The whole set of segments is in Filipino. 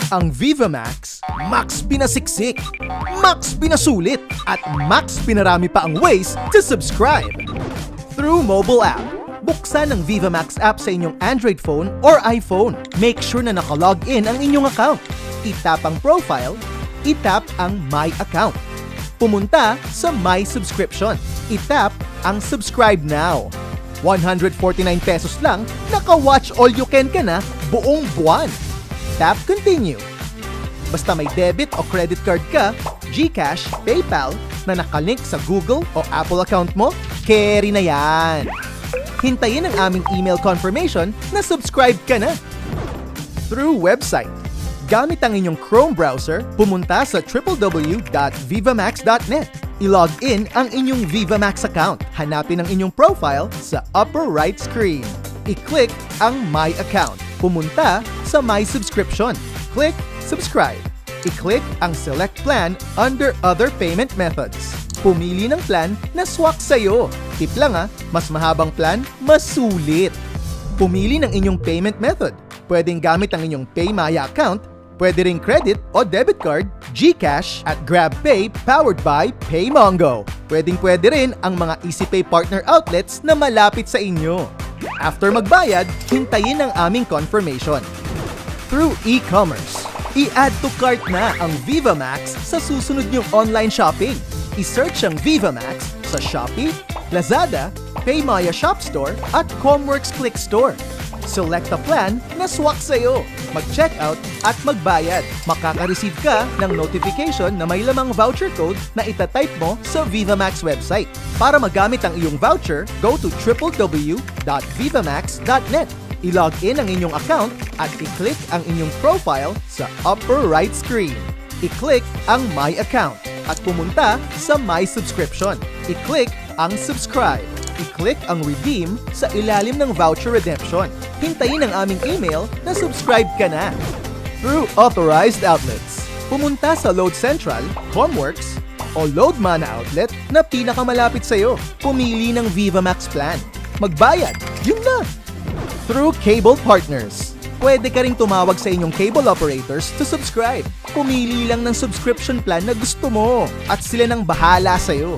Ang Vivamax, max pinasiksik, max pinasulit, at max pinarami pa ang ways to subscribe. Through mobile app, buksan ang Vivamax app sa inyong Android phone or iPhone. Make sure na nakalog in ang inyong account. Itap ang profile, itap ang My Account. Pumunta sa My Subscription. Itap ang Subscribe Now. 149 pesos lang, naka-watch all you can ka na buong buwan. Tap Continue. Basta may debit o credit card ka, GCash, PayPal na nakalink sa Google o Apple account mo, carry na yan. Hintayin ang aming email confirmation na subscribe ka na. Through website. Gamit ang inyong Chrome browser, pumunta sa www.vivamax.net. I-log in ang inyong Vivamax account. Hanapin ang inyong profile sa upper right screen. I-click ang My Account. Pumunta sa My Subscription. Click Subscribe. I-click ang Select Plan under Other Payment Methods. Pumili ng plan na swak sa'yo. Tip lang mas mahabang plan, mas sulit. Pumili ng inyong payment method. Pwedeng gamit ang inyong PayMaya account, pwede ring credit o debit card, GCash at GrabPay powered by PayMongo. Pwede rin ang mga EasyPay partner outlets na malapit sa inyo. After magbayad, hintayin ang aming confirmation. Through e-commerce, i-add to cart na ang Vivamax sa susunod niyong online shopping. I-search ang Vivamax sa Shopee, Lazada, PayMaya Shop Store at Comworks Click Store. Select a plan na swak sa'yo. Mag-checkout at magbayad. Makaka-receive ka ng notification na may lamang voucher code na itatype mo sa Vivamax website. Para magamit ang iyong voucher, go to www.vivamax.net. I-log in ang inyong account at i-click ang inyong profile sa upper right screen. I-click ang My Account at pumunta sa My Subscription. I-click ang Subscribe. I-click ang Redeem sa ilalim ng voucher redemption. Hintayin ang aming email na subscribe ka na. Through authorized outlets, pumunta sa Load Central, Comworks, o Load Mana outlet na pinakamalapit sa'yo. Pumili ng Vivamax plan. Magbayad, yun na! Through cable partners, pwede ka ring tumawag sa inyong cable operators to subscribe. Pumili lang ng subscription plan na gusto mo at sila nang bahala sa'yo.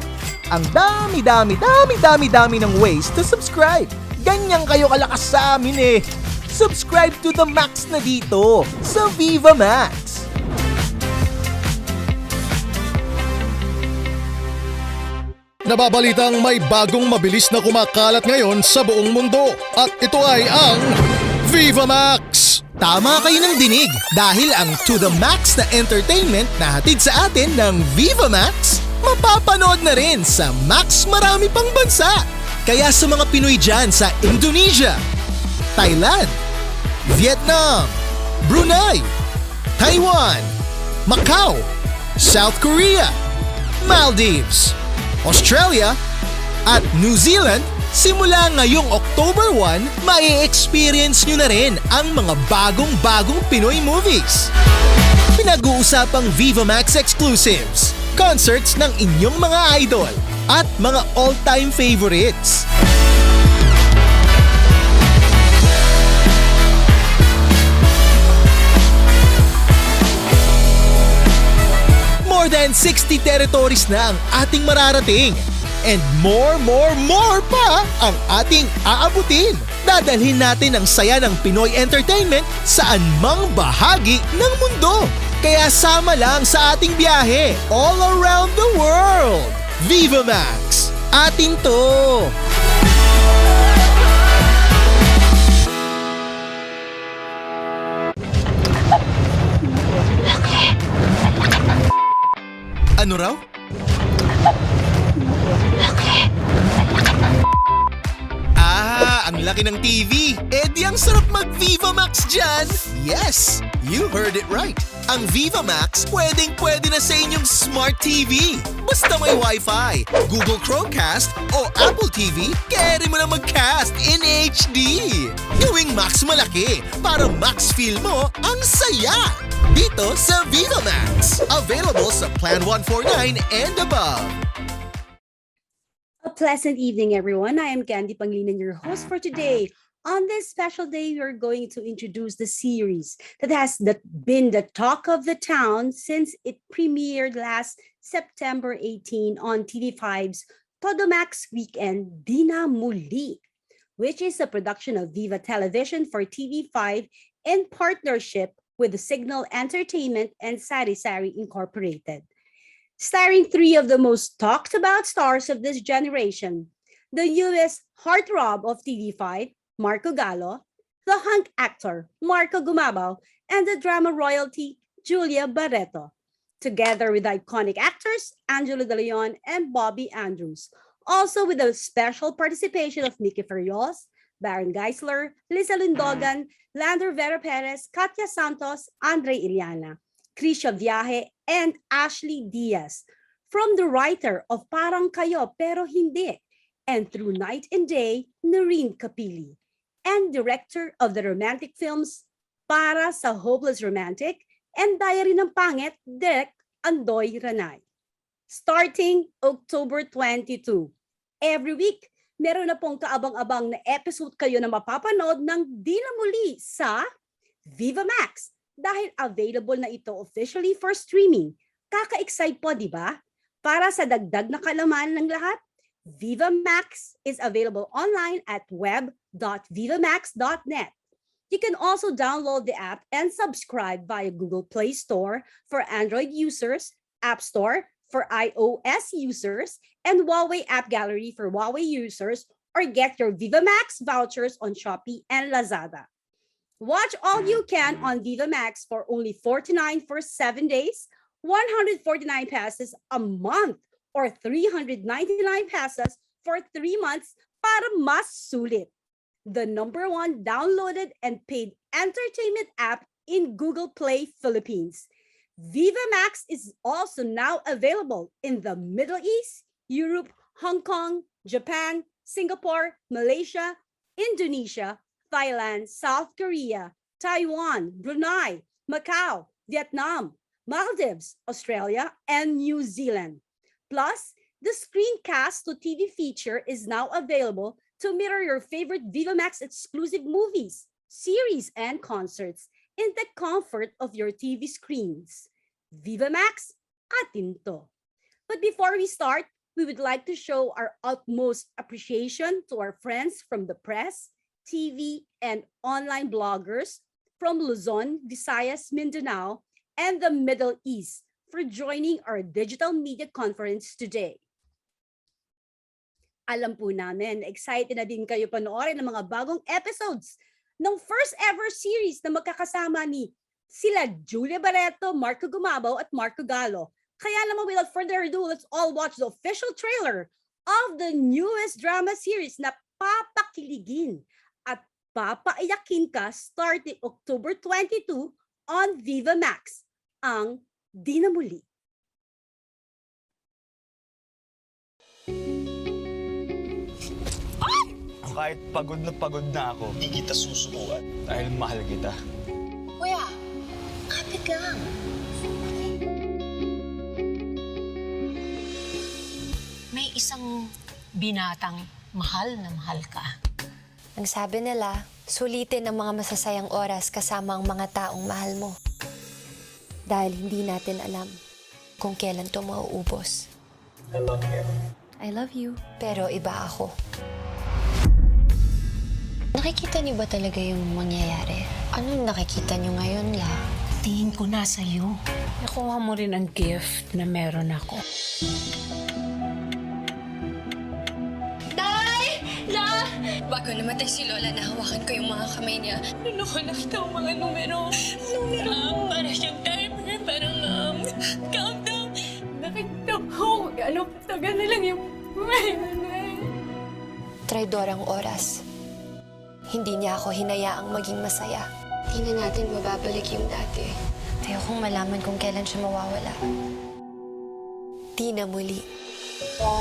Ang dami ng ways to subscribe. Ganyan kayo kalakas sa amin Subscribe to the max na dito sa Vivamax. Nababalitang may bagong mabilis na kumakalat ngayon sa buong mundo at ito ay ang Vivamax! Tama kayo ng dinig dahil ang to the max na entertainment na hatid sa atin ng Vivamax, mapapanood na rin sa Max marami pang bansa. Kaya sa mga Pinoy dyan sa Indonesia, Thailand, Vietnam, Brunei, Taiwan, Macau, South Korea, Maldives, Australia, at New Zealand, simula ngayong October 1, mai-experience nyo na rin ang mga bagong Pinoy movies. Pinag-uusapang Vivamax exclusives, concerts ng inyong mga idol, at mga all-time favorites. More than 60 territories na ang ating mararating. And more pa ang ating aabutin. Dadalhin natin ang saya ng Pinoy entertainment saan mang bahagi ng mundo. Kaya sama lang sa ating biyahe all around the world. Vivamax! Atin to! Ano raw? Ang laki ng TV! Di ang sarap mag-Vivamax dyan! Yes! You heard it right! Ang Vivamax pwedeng-pwede na sa inyong Smart TV! Basta may Wi-Fi, Google Chromecast o Apple TV, carry mo na mag-cast in HD! Gawing max malaki para max feel mo ang saya! Dito sa Vivamax! Available sa Plan 149 and above! A pleasant evening, everyone. I am Candy Panglinan, your host for today. On this special day, we're going to introduce the series that has been the talk of the town since it premiered last September 18 on TV5's Todomax Weekend, Di Na Muli, which is a production of Viva Television for TV5 in partnership with the Signal Entertainment and Sari Sari Incorporated. Starring three of the most talked about stars of this generation, the newest heartthrob of TV5, Marco Gallo, the hunk actor, Marco Gumabao, and the drama royalty, Julia Barretto, together with iconic actors, Angelo De Leon and Bobby Andrews, also with the special participation of Mickey Ferrios, Baron Geisler, Lisa Lundogan, Lander Vera Perez, Katya Santos, Andre Iliana, Krisha Viaje, and Ashley Diaz, from the writer of Parang Kayo Pero Hindi, and through Night and Day, Noreen Capili, and director of the romantic films Para sa Hopeless Romantic and Diary ng Pangit, Direk Andoy Ranay. Starting October 22. Every week, meron na pong kaabang-abang na episode kayo na mapapanood ng Di Na Muli sa Vivamax dahil available na ito officially for streaming. Kaka-excite po, di ba? Para sa dagdag na kalaman ng lahat, Vivamax is available online at web.vivamax.net. You can also download the app and subscribe via Google Play Store for Android users, App Store for iOS users, and Huawei App Gallery for Huawei users, or get your Vivamax vouchers on Shopee and Lazada. Watch all you can on Vivamax for only $49 for 7 days, 149 pesos a month, or 399 pesos for 3 months para mas sulit. The #1 downloaded and paid entertainment app in Google Play Philippines. Vivamax is also now available in the Middle East, Europe, Hong Kong, Japan, Singapore, Malaysia, Indonesia, Thailand, South Korea, Taiwan, Brunei, Macau, Vietnam, Maldives, Australia, and New Zealand. Plus, the screencast to TV feature is now available to mirror your favorite Vivamax exclusive movies, series, and concerts in the comfort of your TV screens. Vivamax, Atin to. But before we start, we would like to show our utmost appreciation to our friends from the press, TV, and online bloggers from Luzon, Visayas, Mindanao, and the Middle East for joining our digital media conference today. Alam po namin, excited na din kayo panoorin ng mga bagong episodes ng first ever series na magkakasama ni sila Julia Barretto, Marco Gumabao, at Marco Gallo. Kaya naman without further ado, let's all watch the official trailer of the newest drama series na papakiligin at papaiyakin ka starting October 22 on Vivamax, ang Di Na Muli. Kahit pagod na ako, di kita susukuan dahil mahal kita. Kuya, kapit lang. May isang binatang mahal na mahal ka. Ang sabi nila, sulitin ang mga masasayang oras kasama ang mga taong mahal mo. Dahil hindi natin alam kung kailan ito mauubos. I love you. I love you. Pero iba ako. Nakikita niyo ba talaga yung mangyayari? Anong nakikita niyo ngayon, La? Tingin ko na sa'yo. Nakuha mo rin ang gift na meron ako. Day! La! Bago namatay si Lola, nahawakan ko yung mga kamay niya. Ano ko nakita ang mga numero? Numero? Para siyang timer, parang countdown. Nakita ko. Ano pa na lang yung traidor ang oras. Hindi niya ako hinayaang maging masaya. Di na natin mababalik yung dati. Ayokong malaman kung kailan siya mawawala. Di na muli. 1, 2,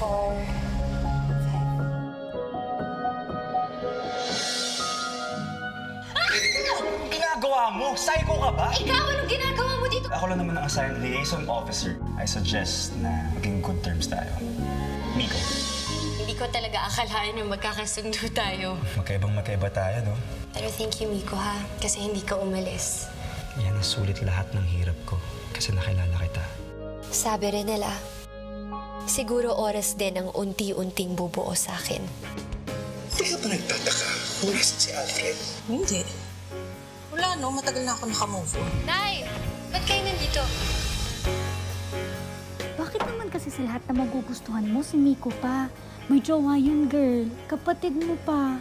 3, 4, 5. Ginagawa mo? Psycho ka ba? Ikaw, anong ginagawa mo dito? Ako lang naman ang assigned liaison officer. I suggest na maging good terms tayo. Miko. Hindi ko talaga akalain na magkakasundo tayo. Magkaibang-magkaiba tayo, no? Pero thank you, Miko, ha? Kasi hindi ka umalis. Yan ang sulit lahat ng hirap ko kasi nakilala kita. Sabi rin nila, siguro oras din ang unti-unting bubuo sa akin. Hindi ka ba nagtataka kung nasan si Alfred? Hindi. Wala no, matagal na ako nakamove on. Nay! Ba't kayo nandito? Bakit naman kasi sa lahat na magugustuhan mo, si Miko pa? May jowa yun, girl. Kapatid mo pa.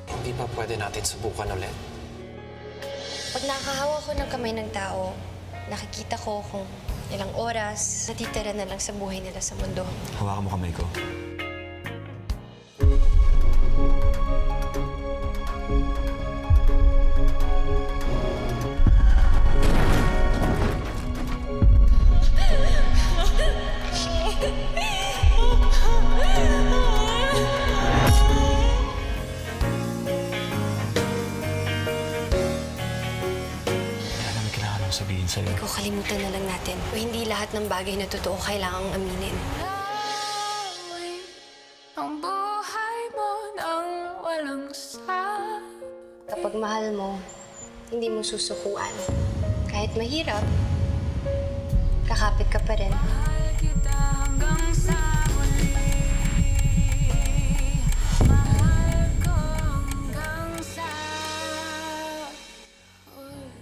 Hindi pa pwede natin subukan ulit. Pag nakahawak ko ng kamay ng tao, nakikita ko kung ilang oras natitira na lang sa buhay nila sa mundo. Hawakan mo kamay ko. Sabihin sa'yo. Kung kalimutan na lang natin o hindi lahat ng bagay na totoo kailangang aminin. Ang buhay mo nang walang Kapag mahal mo, hindi mo susukuan. Kahit mahirap, kakapit ka pa rin. mahal kita hanggang sa muli. Mahal ko hanggang sa huli.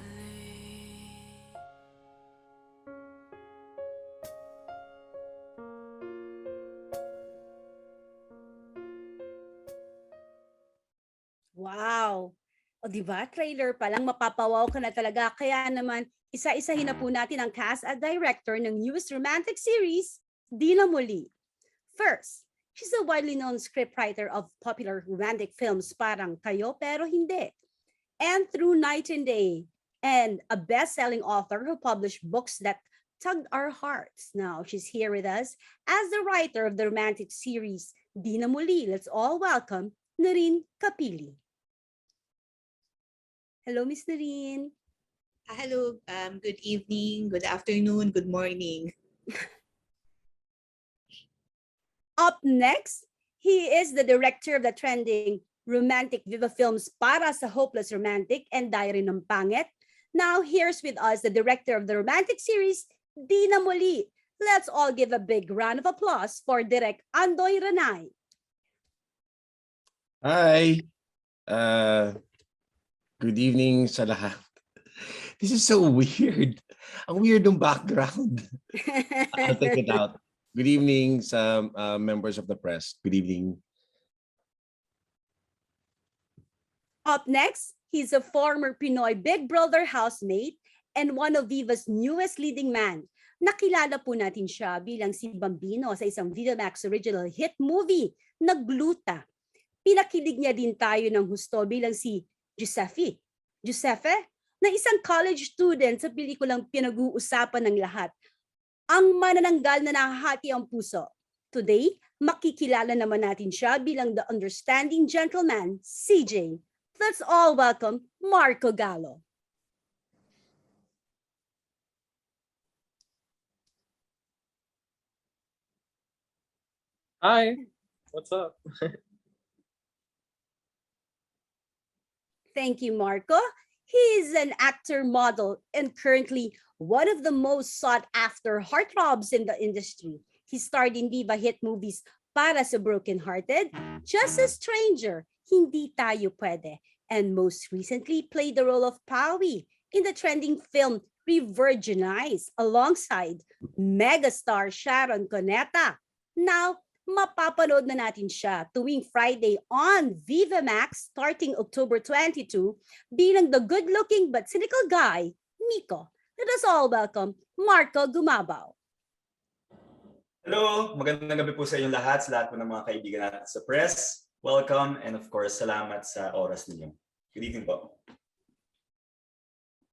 Wow! O di ba? Trailer pa lang, mapapawaw ka na talaga. Kaya naman, isa-isahin na po natin ang cast at director ng newest romantic series, Di Na Muli. First, she's a widely known scriptwriter of popular romantic films parang Kayo Pero Hindi, and Through Night and Day, and a best-selling author who published books that tugged our hearts. Now, she's here with us as the writer of the romantic series, Di Na Muli. Let's all welcome Narine Kapili. Hello, Miss Narine. Hello, good evening, good afternoon, good morning. Up next, he is the director of the trending romantic Viva films Para sa Hopeless Romantic and Diary ng Pangit. Now, here's with us the director of the romantic series, Di Na Muli. Let's all give a big round of applause for Direk Andoy Ranay. Hi. Good evening sa lahat. This is so weird. Ang weird ng background. I'll take it out. Good evening sa members of the press. Good evening. Up next, he's a former Pinoy Big Brother housemate and one of Viva's newest leading man. Nakilala po natin siya bilang si Bambino sa isang Vivamax original hit movie na Gluta. Pinakilig niya din tayo ng husto bilang si Giuseppe, na isang college student sa pelikulang pinag-uusapan ng lahat. Ang manananggal na nahahati ang puso. Today, makikilala naman natin siya bilang the understanding gentleman, CJ. Let's all welcome Marco Gallo. Hi, what's up? Thank you, Marco. He is an actor, model, and currently one of the most sought-after heartthrobs in the industry. He starred in Viva hit movies Para sa Brokenhearted, Just a Stranger, Hindi Tayo Pwede, and most recently played the role of Pawi in the trending film Re-Virginize alongside megastar Sharon Cuneta. Now, mapapanood na natin siya tuwing Friday on Vivamax starting October 22 bilang the good-looking but cynical guy, Miko. Let us all welcome Marco Gumabao. Hello! Magandang gabi po sa inyong lahat, sa lahat po ng mga kaibigan natin sa press. Welcome and of course, salamat sa oras ninyo. Good evening po.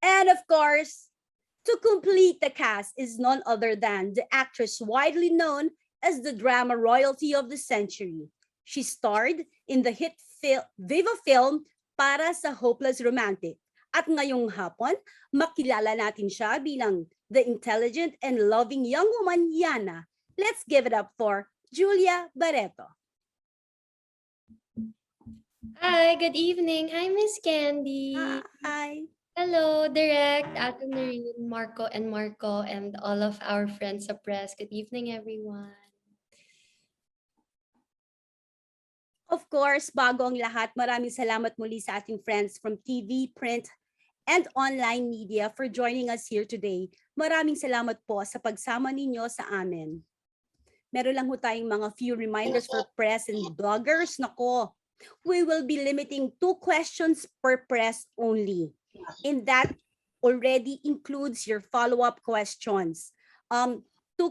And of course, to complete the cast is none other than the actress widely known as the drama royalty of the century. She starred in the hit Viva film Para sa Hopeless Romantic. At ngayong hapon, makilala natin siya bilang the intelligent and loving young woman, Yana. Let's give it up for Julia Barretto. Hi, good evening. Hi, Miss Candy. Hi. Hello, Direct, Atin, Marco, and all of our friends sa press. Good evening, everyone. Of course, bago ang lahat, maraming salamat muli sa ating friends from TV, print, and online media for joining us here today. Maraming salamat po sa pagsama ninyo sa amin. Meron lang ho tayong mga few reminders for press and bloggers. Nako, we will be limiting 2 questions per press only. And that already includes your follow-up questions. 2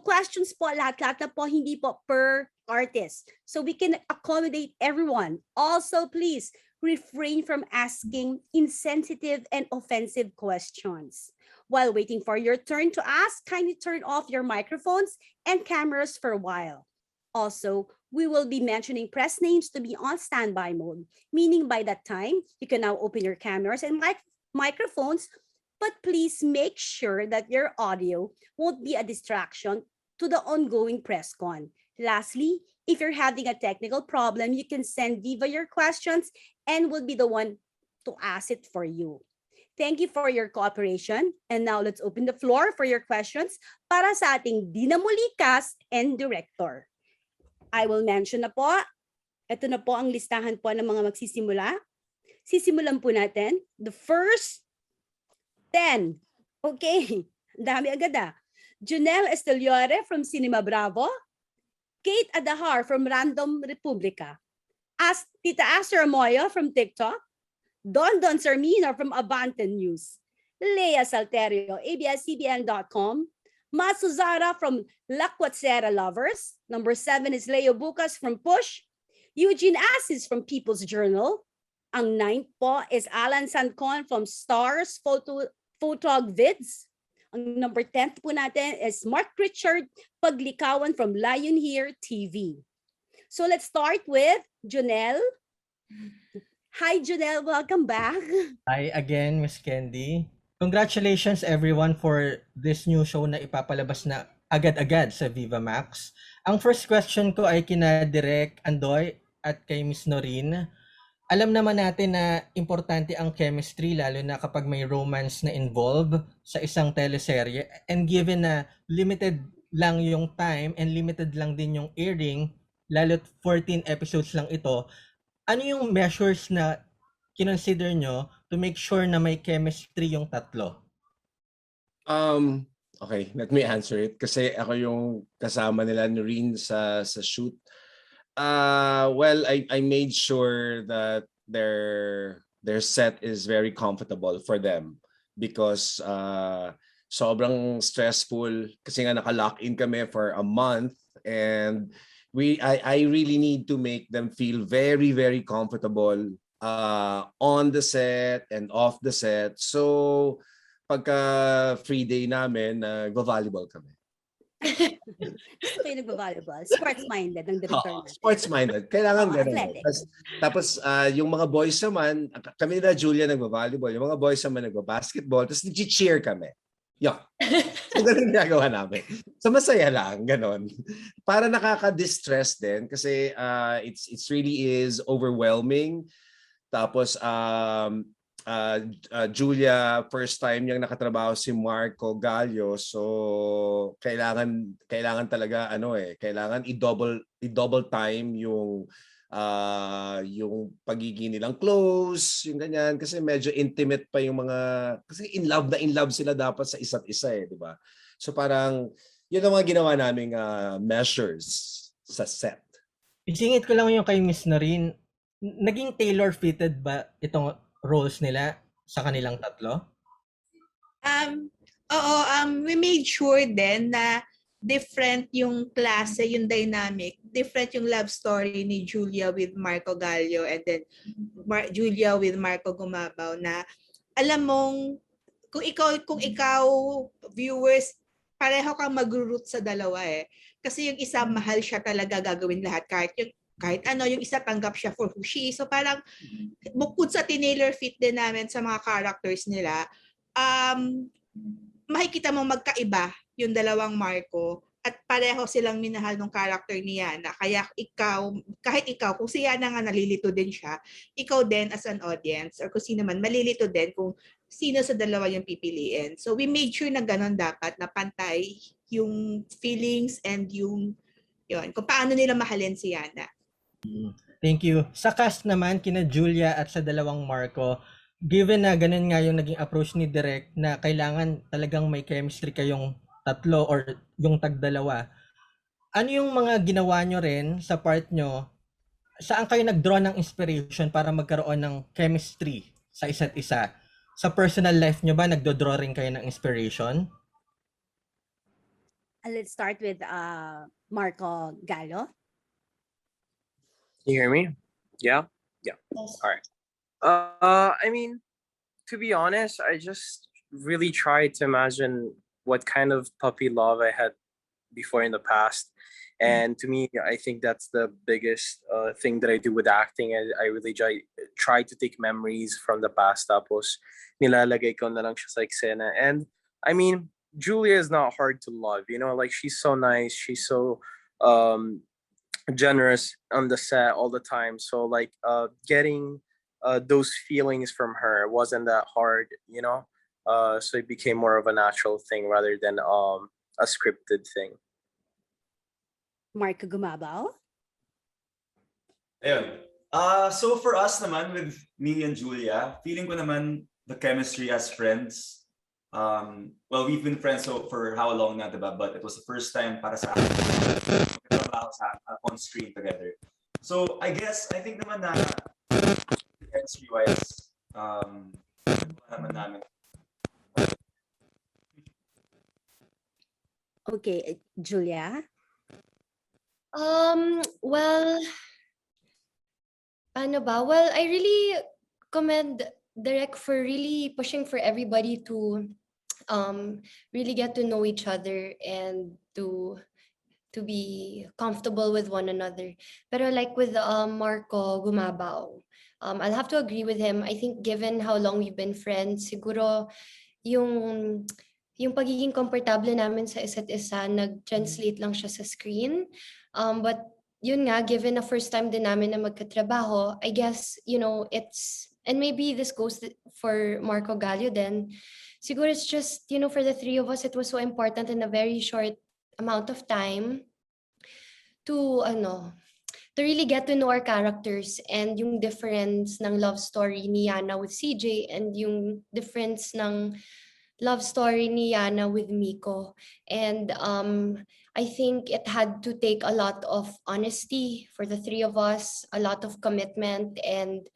questions po, lahat-lahat na po, hindi po per artist. So we can accommodate everyone. Also, please refrain from asking insensitive and offensive questions. While waiting for your turn to ask, kindly turn off your microphones and cameras for a while. Also, we will be mentioning press names to be on standby mode, meaning by that time, you can now open your cameras and microphones, but please make sure that your audio won't be a distraction to the ongoing press con. Lastly, if you're having a technical problem, you can send Viva your questions and we'll be the one to ask it for you. Thank you for your cooperation. And now let's open the floor for your questions para sa ating Di Na Muli cast and director. I will mention na po, ito na po ang listahan po ng mga magsisimula. Sisimulan po natin the first 10. Okay, dami agad ah. Junel Esteliore from Cinema Bravo. Kate Adahar from Random Republica. Tita Astor Amoyo from TikTok. Don Sarmina from Abante News. Lea Salterio, ABS-CBN.com. Masuzara from La Cuatsera Lovers. Number 7 is Leo Bucas from Push. Eugene Assis from People's Journal. Ang 9th po is Alan Sancon from Stars Photog Vids. Ang number 10 po natin is Mark Richard Paglikawan from Lion Here TV. So let's start with Junel. Hi Junel, welcome back. Hi again, Miss Candy. Congratulations everyone for this new show na ipapalabas na agad-agad sa Vivamax. Ang first question ko ay kina Direk Andoy at kay Miss Noreen. Alam naman natin na importante ang chemistry lalo na kapag may romance na involved sa isang teleserye, and given na limited lang yung time and limited lang din yung airing, lalo't 14 episodes lang ito, ano yung measures na kinonsider nyo to make sure na may chemistry yung tatlo? Okay, let me answer it kasi ako yung kasama nila Noreen sa shoot. Well, I made sure that their set is very comfortable for them because sobrang stressful kasi nga naka-lock in kami for a month, and I really need to make them feel very, very comfortable on the set and off the set. So pagka free day namin, go-volleyball kami. Gusto kayo nagbavolleyball? Sports-minded ang director natin. Sports-minded. Kailangan ganun. Tapos yung mga boys naman, kami nila Julia nagbavolleyball, yung mga boys naman nagbabasketball, tapos nag-cheer kami. Yun. So ganun ginagawa namin. So masaya lang, ganun. Para nakaka-distress din kasi it's really is overwhelming. Tapos Julia, first time niyang nakatrabaho si Marco Gallo, so kailangan talaga kailangan i-double time yung pagiging nilang close, yung ganyan kasi medyo intimate pa yung mga kasi in love sila dapat sa isa't isa di ba? So parang yun ang mga ginawa naming measures sa set. Isingit ko lang yung kay Miss Noreen, naging tailor-fitted ba itong roles nila sa kanilang tatlo? We made sure then na different yung klase, yung dynamic, different yung love story ni Julia with Marco Gallo and then Julia with Marco Gumabao, na alam mong kung ikaw viewers, pareho kang mag-root sa dalawa kasi yung isa mahal siya talaga, gagawin lahat kahit ano, yung isa tanggap siya for who she is. So parang bukod sa tinailor fit din namin sa mga characters nila, makikita mo magkaiba yung dalawang Marco at pareho silang minahal ng character ni Yana. Kaya ikaw, kahit ikaw, kung si Yana nga nalilito din siya, ikaw din as an audience or kung sino man, malilito din kung sino sa dalawa yung pipiliin. So we made sure na ganun dapat, na pantay yung feelings and yung yun, kung paano nila mahalin si Yana. Thank you. Sa cast naman, kina Julia at sa dalawang Marco, given na ganun nga yung naging approach ni Direk na kailangan talagang may chemistry kayong tatlo or yung tagdalawa, ano yung mga ginawa nyo rin sa part nyo? Saan kayo nag-draw ng inspiration para magkaroon ng chemistry sa isa't isa? Sa personal life nyo ba, nagdo-draw rin kayo ng inspiration? Let's start with Marco Gallo. Can you hear me? Yeah? Yeah. All right. I mean, to be honest, I just really tried to imagine what kind of puppy love I had before in the past. And to me, I think that's the biggest thing that I do with acting. I really try to take memories from the past, tapos nilalagay ko na lang siya sa eksena. And I mean, Julia is not hard to love, you know, like she's so nice, she's so generous on the set all the time. So like getting those feelings from her wasn't that hard, you know. So it became more of a natural thing rather than a scripted thing. Marco Gumabao. Ayun. So for us naman with me and Julia, feeling ko naman the chemistry as friends. Well, we've been friends for how long na, diba? But it was the first time para sa on screen together. So I think naman na chemistry wise, naman namin. Okay, Julia. Well, ano ba? Well, I really commend Direk for really pushing for everybody to really get to know each other and to be comfortable with one another. Pero like with Marco Gumabao, I'll have to agree with him. I think given how long we've been friends, siguro yung pagiging komportable namin sa isa't isa, nag-translate lang siya sa screen. But yun nga, given na first time din namin na magkatrabaho, I guess, you know, and maybe this goes for Marco Gallo then, siguro it's just, you know, for the three of us, it was so important in a very short amount of time to really get to know our characters and yung difference ng love story ni Yana with CJ and yung difference ng love story ni Yana with Miko. And I think it had to take a lot of honesty for the three of us, a lot of commitment, and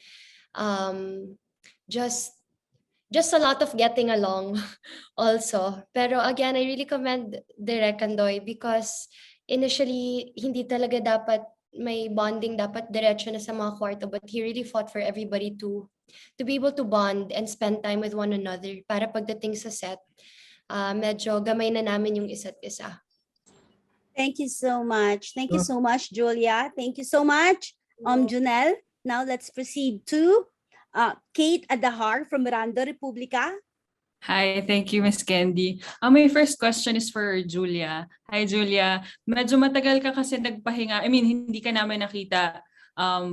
just a lot of getting along also. Pero again, I really commend Direk Andoy because initially, hindi talaga dapat may bonding, dapat diretso na sa mga kwarto, but he really fought for everybody to be able to bond and spend time with one another para pagdating sa set, medyo gamay na namin yung isa't isa. Thank you so much. Thank you so much, Julia. Thank you so much, Junel. Now let's proceed to Kate Adahar from Miranda Republica. Hi, thank you, Miss Candy. My first question is for Julia. Hi, Julia. Medyo matagal ka kasi nagpahinga. I mean, hindi ka namin nakita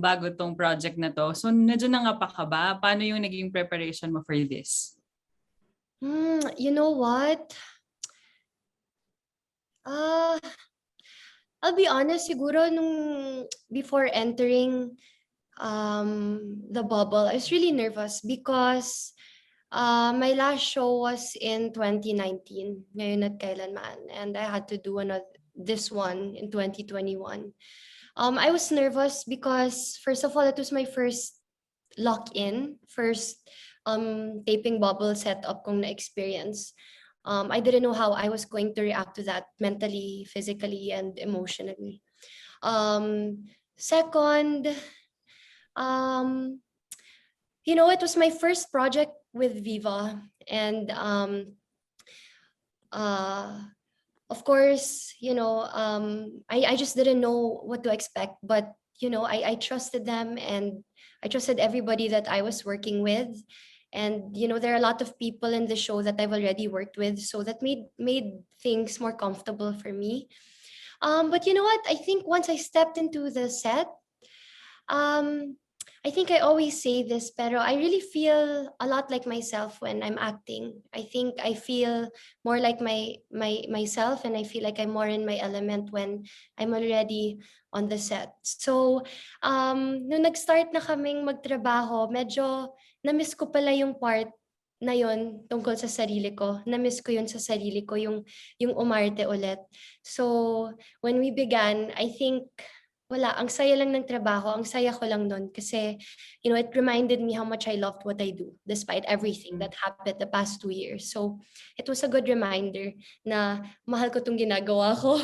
bago tong project na to. So, medyo nangapa ka ba? Paano yung naging preparation mo for this? You know what? I'll be honest, siguro nung before entering the bubble, I was really nervous because my last show was in 2019, ngayon at kailanman, and I had to do this one in 2021. I was nervous because first of all, it was my first lock-in, first taping bubble setup kong na-experience. I didn't know how I was going to react to that mentally, physically, and emotionally. Second, you know, it was my first project with Viva, and of course, you know, I just didn't know what to expect, but you know, I trusted them and I trusted everybody that I was working with, And you know, there are a lot of people in the show that I've already worked with, so that made things more comfortable for me. But you know what? I think once I stepped into the set, um, I think I always say this, pero I really feel a lot like myself when I'm acting. I think I feel more like myself, and I feel like I'm more in my element when I'm already on the set. So, nung nag-start na kaming magtrabaho, medyo na-miss ko pala yung part na yun tungkol sa sarili ko. Na-miss ko yun sa sarili ko, yung umarte ulit. So, when we began, I think wala, ang saya lang ng trabaho, ang saya ko lang nun kasi, you know, it reminded me how much I loved what I do despite everything that happened the past 2 years. So, it was a good reminder na mahal ko tong ginagawa ko.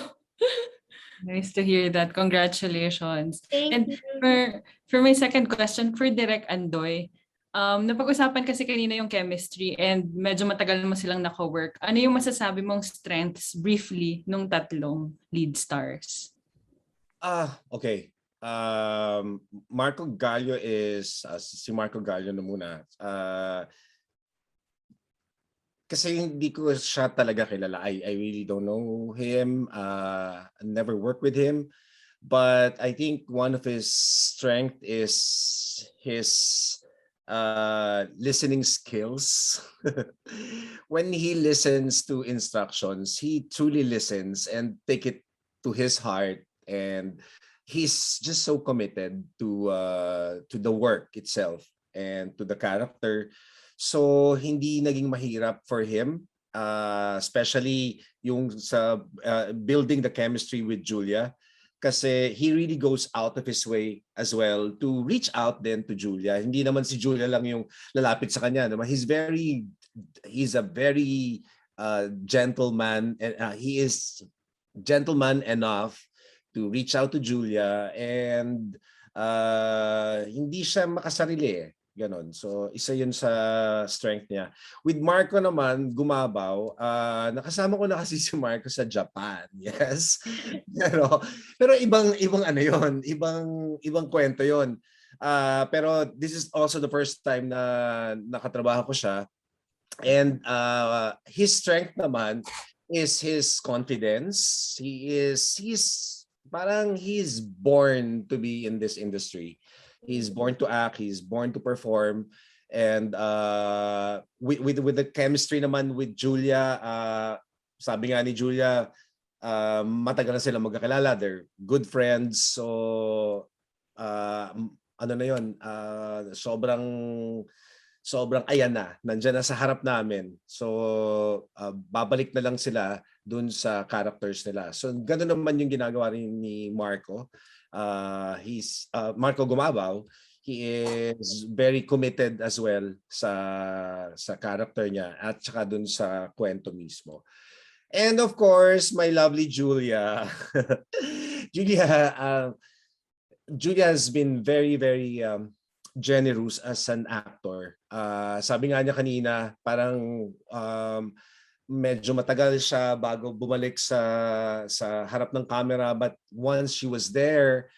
Nice to hear that. Congratulations. Thank And you. for my second question, for Direk Andoy, napag-usapan kasi kanina yung chemistry and medyo matagal mo silang nako-work. Ano yung masasabi mong strengths briefly nung tatlong lead stars? Okay. Marco Gallo is si Marco Gallo na muna. Kasi hindi ko siya talaga kilala. I really don't know him. I never worked with him. But I think one of his strength is his listening skills. When he listens to instructions, he truly listens and take it to his heart, and he's just so committed to the work itself and to the character. So hindi naging mahirap for him, especially yung sa building the chemistry with Julia, kasi he really goes out of his way as well to reach out then to Julia. Hindi naman si Julia lang yung lalapit sa kanya, naman he's a very gentleman, and he is gentleman enough to reach out to Julia, and hindi siya makasarili eh. Ganon. So, isa yun sa strength niya. With Marco naman, Gumabao, nakasama ko na kasi si Marco sa Japan. Yes. Pero ibang ano yun, ibang kwento yun. Pero this is also the first time na nakatrabaho ko siya. And his strength naman is his confidence. He's born to be in this industry. He's born to act, he's born to perform, and with the chemistry naman with Julia, sabi nga ni Julia, matagal na sila magkakilala, they're good friends, so ano na yun, sobrang ayan na, nandyan na sa harap namin. So babalik na lang sila dun sa characters nila. So gano'n naman yung ginagawa rin ni Marco. He's Marco Gumabao. He is very committed as well sa character niya at saka dun sa kwento mismo. And of course, my lovely Julia. Julia has been very, very generous as an actor. Sabi nga niya kanina, parang medyo matagal siya bago bumalik sa harap ng camera, but once she was there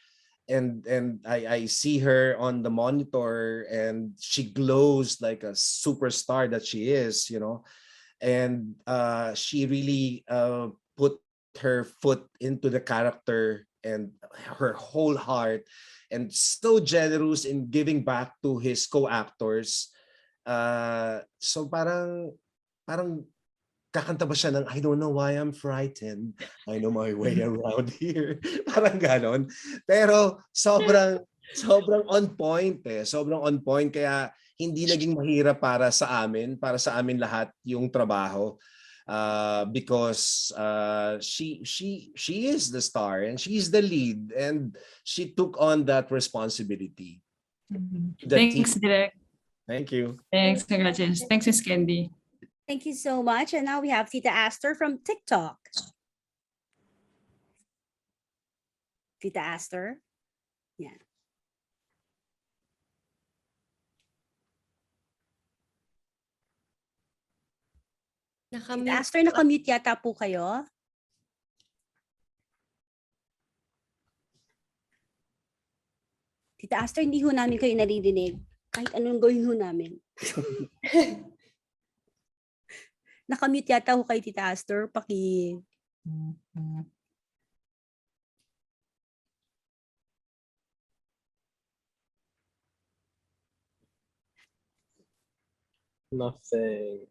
and I see her on the monitor and she glows like a superstar that she is, you know, and she really put her foot into the character and her whole heart, and so generous in giving back to his co-actors. So parang kakanta ba siya ng I don't know why I'm frightened, I know my way around here. Parang ganon. Pero sobrang on point eh. Sobrang on point, kaya hindi naging mahirap para sa amin lahat yung trabaho. Because she is the star and she's the lead, and she took on that responsibility. Thanks, Direk. Thank you. Thanks, congratulations. Thanks, Miss Candy. Thank you so much. And now we have Tita Aster from TikTok. Tita Aster. Yeah. Tita Aster, nakamute yata po kayo. Tita Aster, hindi ho namin kayo naririnig. Kahit anong gawin ho namin. Nakamute yata ho kay Tita Astor. Nothing.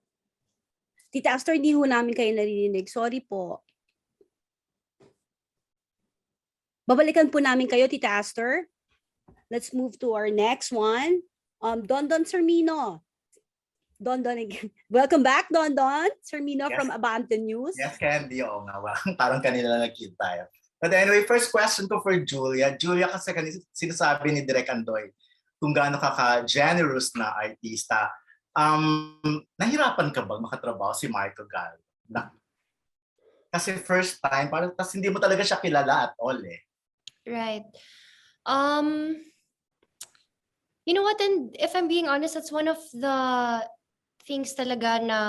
Tita Astor, hindi ho namin kayo narinig. Sorry po. Babalikan po namin kayo, Tita Astor. Let's move to our next one. Don Sermino. Don again. Welcome back, Don Sermino Yes. from Abante News. Yes, Candy. Oo nga. Parang kanila na nag-cute tayo. But anyway, first question ko for Julia. Julia, kasi sinasabi ni Direk Andoy kung gaano ka-generous na artista. Nahirapan ka ba makatrabaho si Marco Gallo? Kasi first time, parang tas hindi mo talaga siya kilala at all eh. Right. You know what, and if I'm being honest, that's one of the things talaga na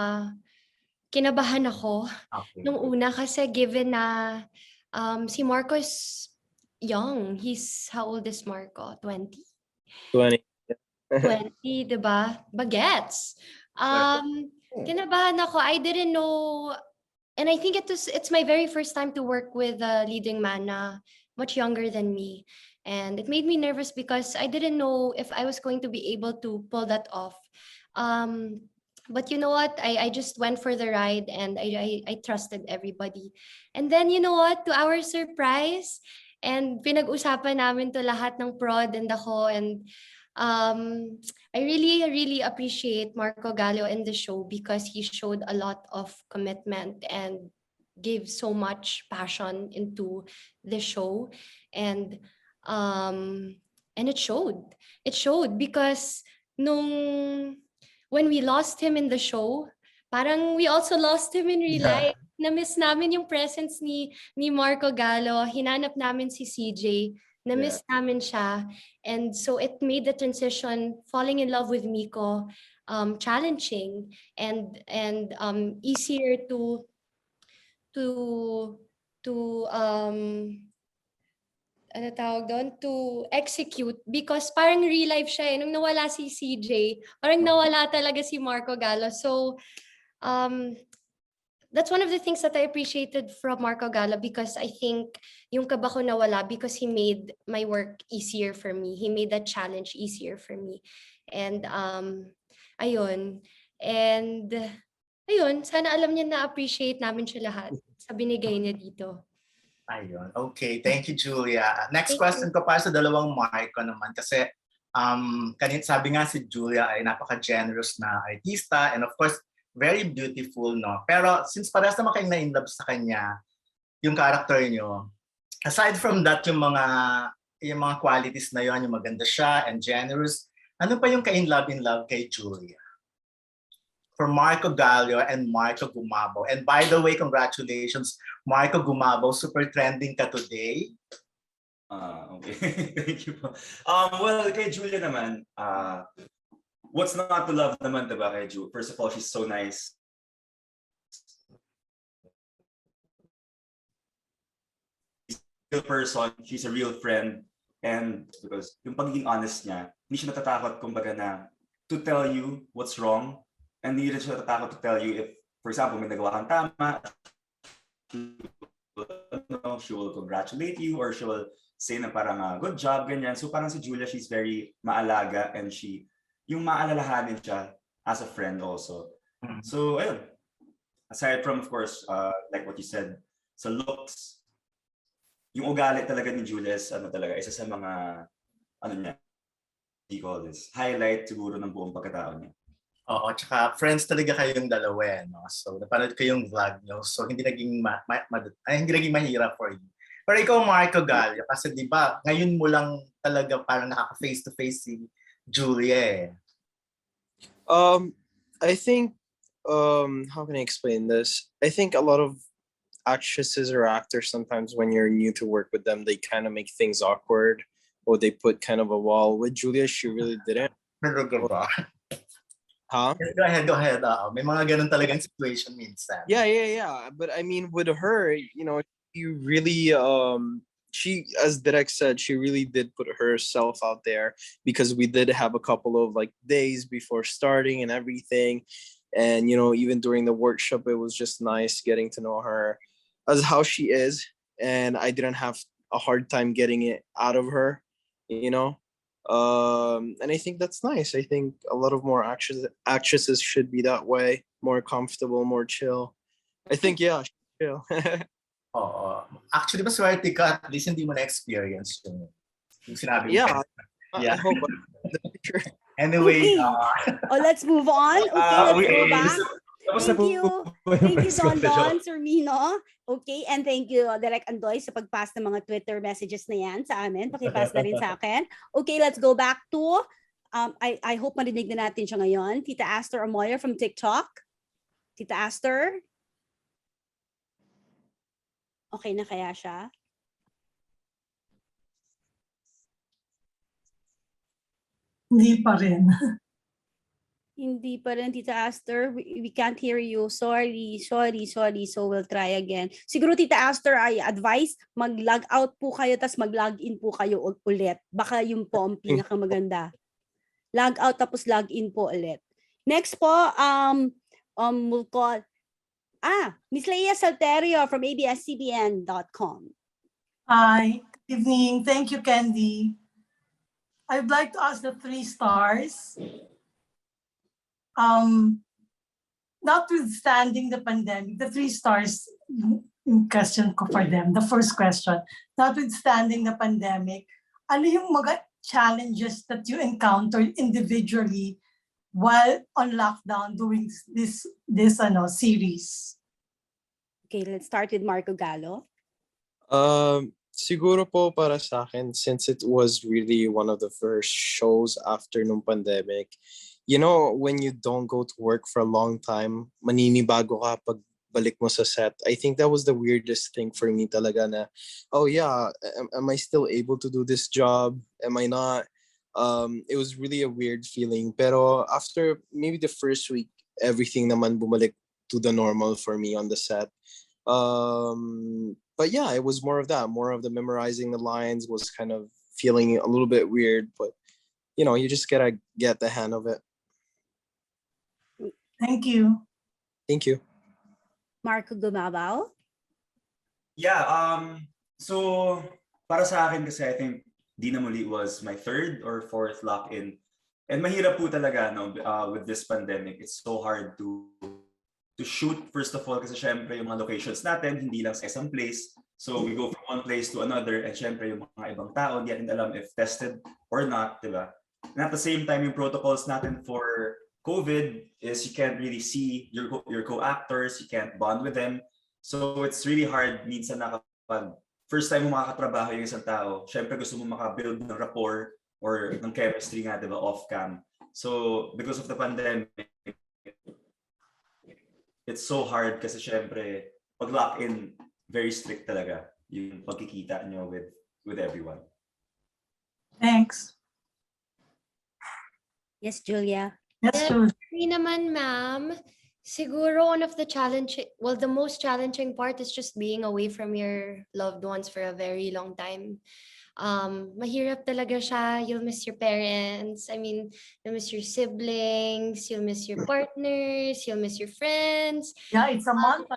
kinabahan ako nung una kasi given na si Marco is young. How old is Marco? 20? 20. 20, diba? Bagets. Kinabahan ako. I didn't know, and I think it's my very first time to work with a leading man na much younger than me. And it made me nervous because I didn't know if I was going to be able to pull that off. But you know what? I just went for the ride and I trusted everybody. And then you know what? To our surprise, and pinag-usapan namin to lahat ng prod and ako, and I really, really appreciate Marco Gallo in the show because he showed a lot of commitment and gave so much passion into the show. And it showed. It showed because when we lost him in the show, parang we also lost him in real life. Na-miss namin yung presence ni Marco Gallo. Hinanap namin si CJ. Na-miss namin siya. And so it made the transition, falling in love with Miko, challenging and easier to ano tawag doon, to execute because parang real life siya eh. Nung nawala si CJ, parang nawala talaga si Marco Gallo. So, that's one of the things that I appreciated from Marco Gallo because I think yung kaba ko nawala because he made my work easier for me. He made that challenge easier for me. And, ayun. And, ayun, sana alam niya na appreciate namin siya lahat sa binigay niya dito. Ayun. Okay, thank you, Julia. Next question ko para sa dalawang Marco naman kasi sabi nga si Julia ay napaka-generous na artista and of course, very beautiful, no? Pero since parehas naman kayong na-inlove sa kanya, yung character nyo, aside from that, yung mga qualities na yon, yung maganda siya and generous, ano pa yung in love kay Julia? For Marco Gallo and Marco Gumabao. And by the way, congratulations, Marco Gumabao, super trending ka today. Okay. Thank you po. Well, kay Julia naman, what's not to love naman, diba, kay Julia? First of all, she's so nice. She's a real person, she's a real friend, and because yung pagiging honest niya, hindi siya natatakot, kumbaga na, to tell you what's wrong, and hindi rin siya natatakot to tell you if, for example, may nagawa kang tama, she will congratulate you or she will say na parang good job, ganyan. So parang si Julia, she's very maalaga and yung maalalahanin siya as a friend also. So ayun, aside from of course, like what you said, sa looks, yung ugali talaga ni Julia is talaga, isa sa mga, niya, call this, highlight siguro ng buong pagkatao niya. Oo, tsaka friends talaga kayong dalawa, no? So, napanood ko yung vlog nyo. So, hindi naging mahirap for you. Pero ikaw, Marco Gallo, kasi di ba, ngayon mo lang talaga parang nakaka-face-to-face si Julia. I think, how can I explain this? I think a lot of actresses or actors, sometimes when you're new to work with them, they kind of make things awkward or they put kind of a wall. With Julia, she really didn't. Huh? Go ahead. May mga ganun talagang situation minsan. Yeah. But I mean, with her, you really she, as Derek said, she really did put herself out there, because we did have a couple of like days before starting and everything. And even during the workshop, it was just nice getting to know her as how she is, and I didn't have a hard time getting it out of her, you know. And I think that's nice. I think a lot of more actresses should be that way, more comfortable, more chill. I think chill. Oo. Actually, maswerte ka. At least hindi mo na-experience yung sinabi mo. Yeah, Yeah. I hope in the future. Anyway. Let's move on. Okay, let's go back. Tapos na Thank you. po yung Thank you, first Don question. Don, Sir Mino. Okay, and thank you, Direk Andoy, sa pag-pass ng mga Twitter messages na yan sa amin. Pakipass na rin sa akin. Okay, let's go back to, I hope marinig na natin siya ngayon. Tita Aster Amoyer from TikTok. Tita Aster? Okay na kaya siya? Hindi pa rin. Hindi pa rin, Tita Aster. We can't hear you. Sorry. So we'll try again. Siguro, Tita Aster, I advise, mag-log out po kayo, tapos mag-log in po kayo ulit. Baka yung po ang pinakamaganda. Log out, tapos log in po ulit. Next po, we'll call, Miss Leia Salterio from abscbn.com. Hi, good evening. Thank you, Candy. I'd like to ask the 3 stars. Notwithstanding the pandemic, the 3 stars, yung question ko for them, the first question, notwithstanding the pandemic, ano yung mga challenges that you encountered individually while on lockdown doing this series? Okay, let's start with Marco Gallo. Siguro po para sa akin, since it was really one of the first shows after nung pandemic, when you don't go to work for a long time, maninibago ka pag balik mo sa set. I think that was the weirdest thing for me talaga na, oh yeah, am I still able to do this job? Am I not? It was really a weird feeling. Pero after maybe the first week, everything naman bumalik to the normal for me on the set. But yeah, it was more of that. More of the memorizing the lines was kind of feeling a little bit weird, but you just gotta get the hang of it. Thank you. Thank you. Marco Gumabao. Yeah, so para sa akin kasi I think Di Na Muli was my 3rd or 4th lock-in. And mahirap po talaga with this pandemic. It's so hard to shoot, first of all, kasi syempre yung mga locations natin, hindi lang sa isang place. So we go from one place to another, and syempre yung mga ibang tao, hindi natin alam if tested or not, di ba? And at the same time, yung protocols natin for COVID is you can't really see your co-actors, you can't bond with them. So it's really hard minsan na kapag first time mo makakatrabaho yung isang tao, syempre gusto mo makabuild ng rapport or ng chemistry nga, di ba, off-cam. So because of the pandemic, it's so hard kasi syempre pag lock-in, very strict talaga yung pagkikita nyo with everyone. Thanks. Yes, Julia. Yes, Julia. Me naman, ma'am, siguro one of the the most challenging part is just being away from your loved ones for a very long time. Mahirap talaga siya. You'll miss your parents. I mean, you'll miss your siblings, you'll miss your partners, you'll miss your friends. Yeah, it's a month.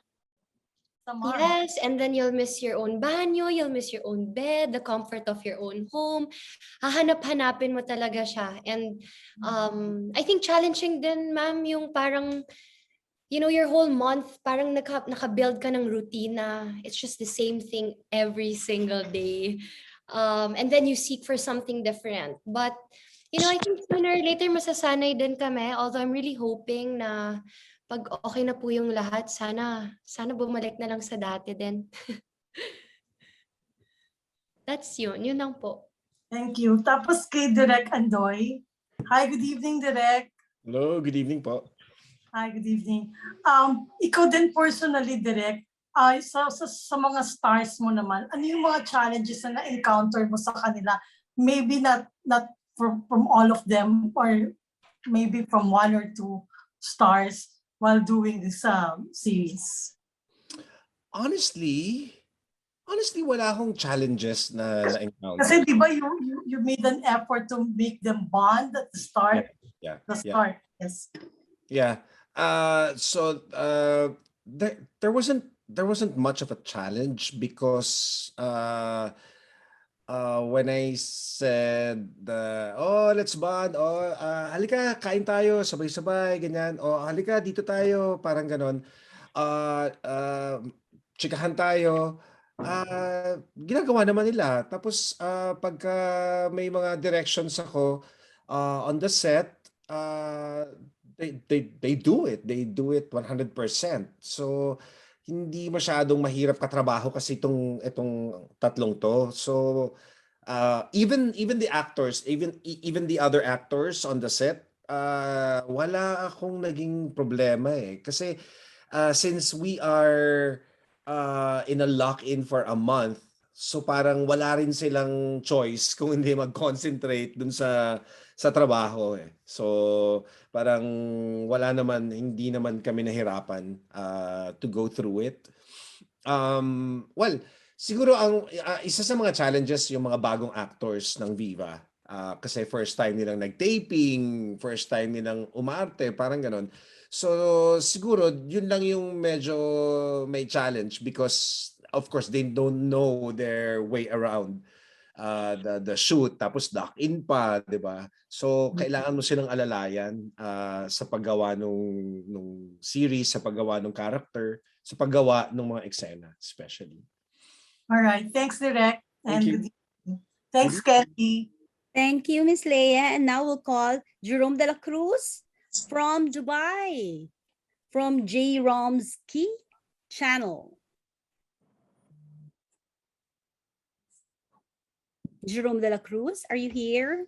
Yes, and then you'll miss your own banyo, you'll miss your own bed, the comfort of your own home. Hahanap-hanapin mo talaga siya. And I think challenging din, ma'am, yung parang, your whole month, parang naka-build ka ng routine na it's just the same thing every single day. And then you seek for something different. But, I think sooner or later masasanay din kami, although I'm really hoping na pag okay na po yung lahat, sana bumalik na lang sa dati din. That's yun lang po. Thank you. Tapos kay Direk Andoy. Hi, good evening, Direk. Hello, good evening po. Hi, good evening. Ikaw din personally, Direk, sa mga stars mo naman, ano yung mga challenges na na-encounter mo sa kanila? Maybe not from all of them, or maybe from 1 or 2 stars while doing this series. Honestly, Honestly, wala akong challenges na encounter. Kasi di ba you made an effort to make them bond at the start? Yeah. The start, yes. Yeah. There wasn't much of a challenge because when I said oh, let's bond, halika kain tayo sabay-sabay ganyan, halika dito tayo parang ganon. Chikahan tayo. Ginagawa naman nila. Tapos pagka may mga directions ako on the set, they do it. They do it 100%. So hindi masyadong mahirap katrabaho kasi itong tatlong to. So even the actors, even the other actors on the set, wala akong naging problema eh. Kasi since we are in a lock-in for a month, so parang wala rin silang choice kung hindi mag-concentrate dun sa trabaho eh. So parang hindi naman kami nahirapan to go through it. Well, siguro ang isa sa mga challenges yung mga bagong actors ng Viva. Kasi first time nilang nag-taping, first time nilang umarte, parang ganon. So siguro yun lang yung medyo may challenge because of course they don't know their way around the shoot, tapos lock in pa, 'di ba? So kailangan mo silang alalayan sa paggawa nung series, sa paggawa ng character, sa paggawa ng mga eksena especially. All right, thanks Direk. Thank you. Thanks Candy. Thank you, Miss Leia. And now we'll call Jerome de la Cruz from Dubai, from J. Romsky channel. Jerome de la Cruz, are you here?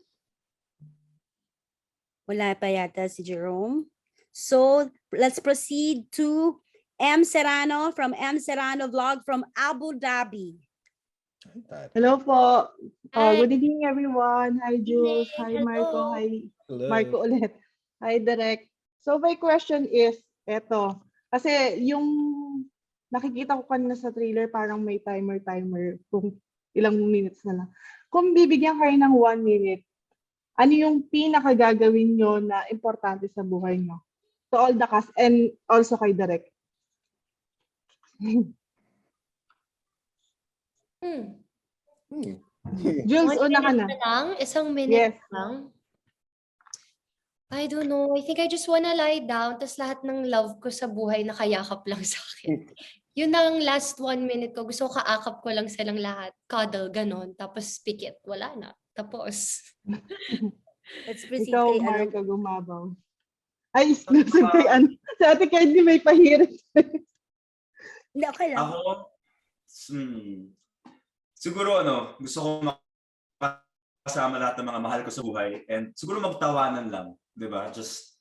Wala pa yata si Jerome. So let's proceed to M. Serrano from M. Serrano Vlog from Abu Dhabi. Hello po. Good evening everyone. Hi Jules. Hi Marco. Hi Marco ulit. Hi Direk. So my question is, eto. Kasi yung nakikita ko kanina sa trailer parang may timer kung ilang minutes na lang. Kung bibigyan kayo ng 1 minute, ano yung pinakagagawin nyo na importante sa buhay nyo? To all the cast and also kay Direk. Jules, una ka na. Isang minute lang. I don't know. I think I just wanna lie down tas lahat ng love ko sa buhay nakayakap lang sa akin. Yun ang last 1 minute ko. Gusto ko kaakap ko lang silang lahat. Cuddle, ganon. Tapos pikit. Wala na. Tapos. Let's proceed Ikaw, kay Marco, Gumabao. Ay, exclusive kay sa ate Candy may pahirit. Hindi, okay lang. Ako, siguro gusto ko makasama lahat ng mga mahal ko sa buhay and siguro magtawanan lang, di ba? Just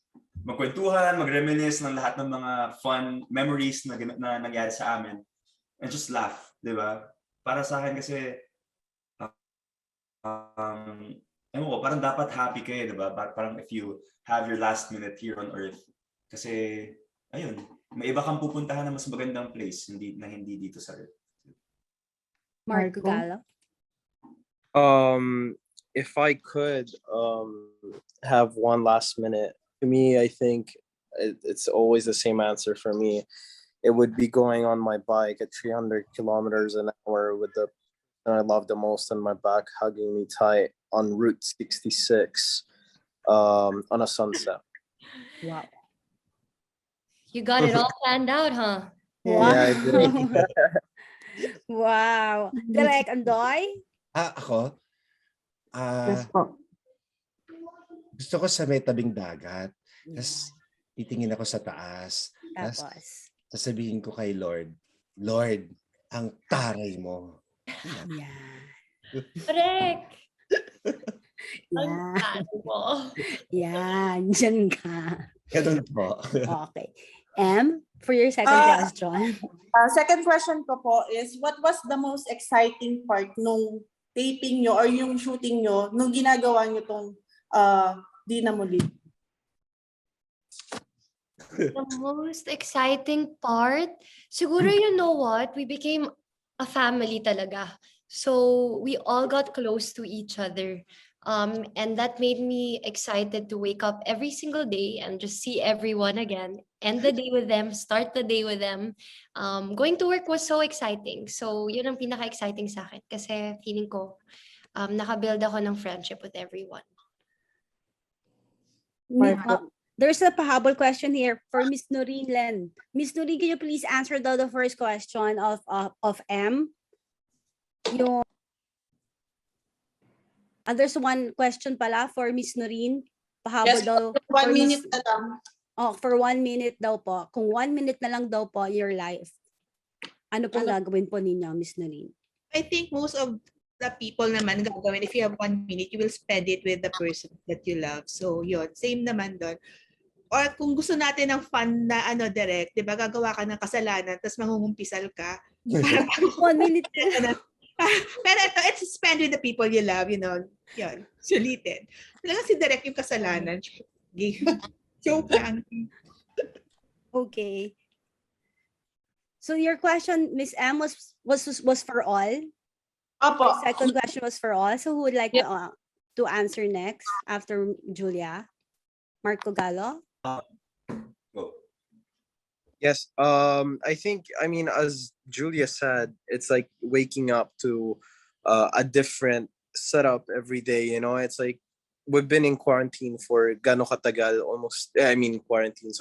magkwentuhan, mag-reminisce ng lahat ng mga fun memories na nangyari sa amin and just laugh, di ba? Para sa akin kasi parang dapat happy kayo, di ba? Parang if you have your last minute here on earth kasi ayun, may iba kang pupuntahan na mas magandang place hindi dito sa earth. Marco Gallo. If I could have one last minute, to me, I think it's always the same answer for me. It would be going on my bike at 300 kilometers an hour with the person I love the most on my back, hugging me tight on Route 66 on a sunset. Wow. You got it all planned out, huh? Wow. Yeah, I did. Wow. Direk Andoy? Ako? Yes po. Gusto ko sa may tabing dagat. Tapos titingin ako sa taas. Tapos? Sasabihin ko kay Lord, Lord, ang taray mo. Correct. Yan, dyan ka. Ganun po. Okay. M, for your second question. Second question ko po is, what was the most exciting part nung taping nyo or yung shooting nyo nung ginagawa nyo tong Di Na Muli? The most exciting part? Siguro, you know what? We became a family talaga. So we all got close to each other. And that made me excited to wake up every single day and just see everyone again, end the day with them, start the day with them. Going to work was so exciting. So yun ang pinaka-exciting sa akin kasi feeling ko nakabuild ako ng friendship with everyone. There's a pahabol question here for Miss Noreen Len. Miss Noreen, can you please answer the first question of M? There's one question pala for Miss Noreen. Pahabol Yes, daw. 1 minute na lang. Oh, for 1 minute daw po. Kung 1 minute na lang daw po your life, ano pong gagawin po ninyo, Miss Noreen? I think most of the people naman gagawin, if you have 1 minute, you will spend it with the person that you love. So yun, same naman doon. Or kung gusto natin ng fun na direct, di ba, gagawa ka ng kasalanan, tapos mangungumpisal ka. 1 minute. Pero ito, it's spend with the people you love, yun, sulitin. Talaga si direct yung kasalanan. Joke lang. Okay. So your question, Miss M, was for all? Opo. The second question was for all. So who would like to answer next after Julia? Marco Gallo? Yes, I think, as Julia said, it's like waking up to a different setup every day, it's like we've been in quarantine for gano katagal, quarantine,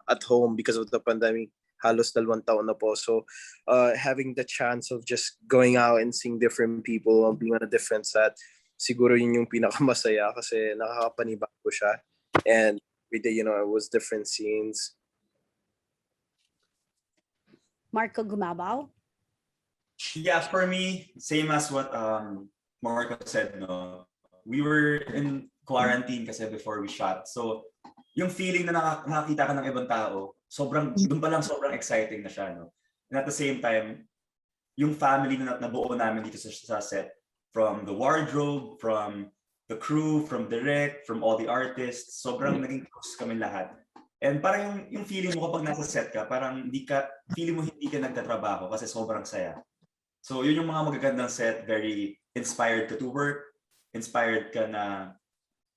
at home because of the pandemic, halos 2 taon na po. So having the chance of just going out and seeing different people, being on a different set, siguro yun yung pinakamasaya kasi nakakapanibago siya. And every day, it was different scenes. Marco Gumabao? Yeah, for me, same as what Marco said, no. We were in quarantine kasi before we shot. So, yung feeling na nakakita ka ng ibang tao, doon pa lang sobrang exciting na siya, no. And at the same time, yung family na nabuo namin dito sa set, from the wardrobe, from the crew, from direct, from all the artists, sobrang naging close kami lahat. And parang yung feeling mo kapag nasa set ka, parang feeling mo hindi ka nagtatrabaho kasi sobrang saya. So yun yung mga magagandang set, very inspired ka to work, inspired ka na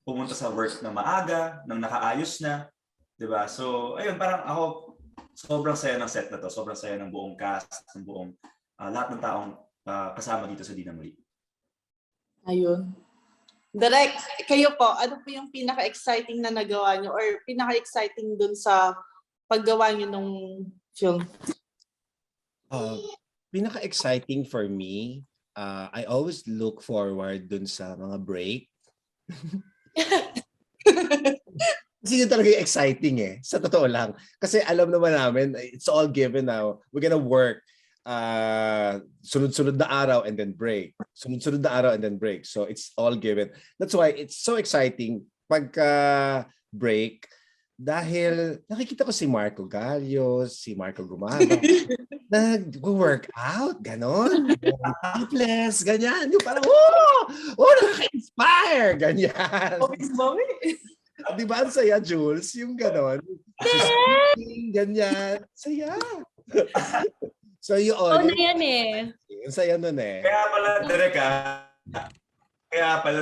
pumunta sa work na maaga, nang nakaayos na, di ba? So ayun, parang ako, sobrang saya ng set na to, sobrang saya ng buong cast, ng buong lahat ng taong kasama dito sa Di Na Muli. Ayun. Direct, kayo po, ano po yung pinaka-exciting na nagawa nyo or pinaka-exciting dun sa paggawa nyo nung film? Pinaka-exciting for me, I always look forward dun sa mga break. Kasi yun talaga yung exciting sa totoo lang. Kasi alam naman namin, it's all given now. We're gonna work sunod-sunod na araw and then break. Sunod-sunod na araw and then break. So it's all given. That's why it's so exciting pagka break dahil nakikita ko si Marco Gallo, si Marco Gumabao nag-work out, ganon. Topless, ganyan. Yung parang, nakaka-inspire, ganyan. Di ba ang saya, Jules? Yung ganon. Ganyan. Saya. So yun. Na yan Yung saya nun Kaya pala, direct Kaya pala,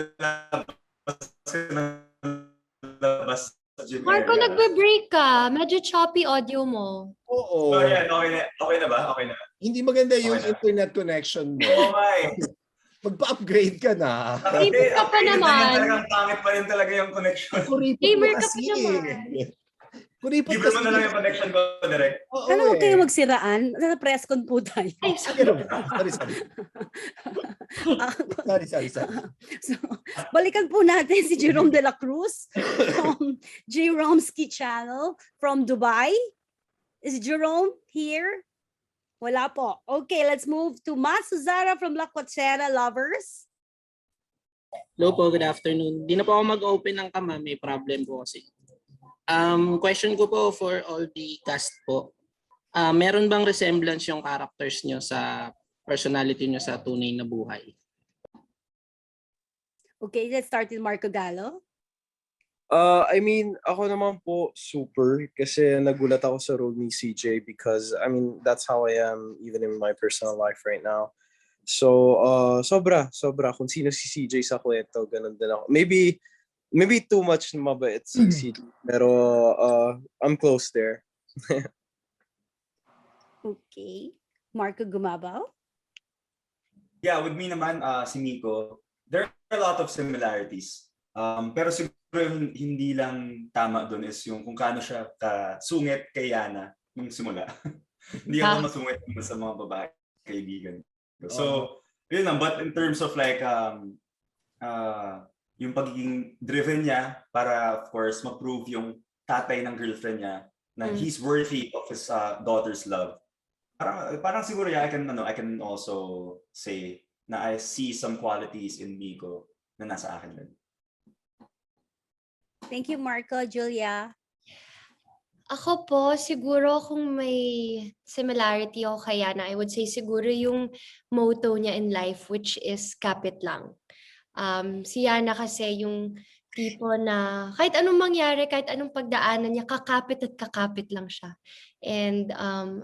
labas sa gym Marco, area. nagbe-break ka. Medyo choppy audio mo. Oo. So yan, okay na ba? Okay na. Hindi maganda yung internet connection mo. Oh my. Magpa-upgrade ka na. Gamer ka pa naman. Talagang pangit pa rin talaga yung connection. Gamer ka pa naman. Libre mo na lang yung connection ko, direct. Ano huwag kayo magsiraan? Sa press con po tayo. Ay, sorry. So, balikan po natin si Jerome de la Cruz from Jerome's Channel from Dubai. Is Jerome here? Wala po. Okay, let's move to Suzara from La Cochera Lovers. Hello po, good afternoon. Di na po ako mag-open ng kama, may problem po kasi. Question ko po for all the cast po. Meron bang resemblance yung characters nyo sa personality nyo sa tunay na buhay? Okay, let's start with Marco Gallo. I mean, ako naman po super kasi nagulat ako sa role ni CJ because I mean, that's how I am even in my personal life right now. So, sobra kung sino si CJ sa kwento, ganun din ako. Maybe too much mabait si CJ, pero I'm close there. Okay. Marco Gumabao? Yeah, with me naman, si Miko, there are a lot of similarities. Pero siguro yung hindi lang tama doon is yung kung kaano siya kasungit kay Yana nung simula. Hindi ako masungit sa mga babae kaibigan ko. So, yun lang. But in terms of like, yung pagiging driven niya para of course ma-prove yung tatay ng girlfriend niya na he's worthy of his daughter's love. Parang siguro I can also say na I see some qualities in Miko na nasa akin din. Thank you, Marco. Julia? Ako po, siguro kung may similarity ako kay Yana, I would say siguro yung motto niya in life, which is kapit lang. Si Yana kasi yung tipo na kahit anong mangyari, kahit anong pagdaanan niya, kakapit at kakapit lang siya. And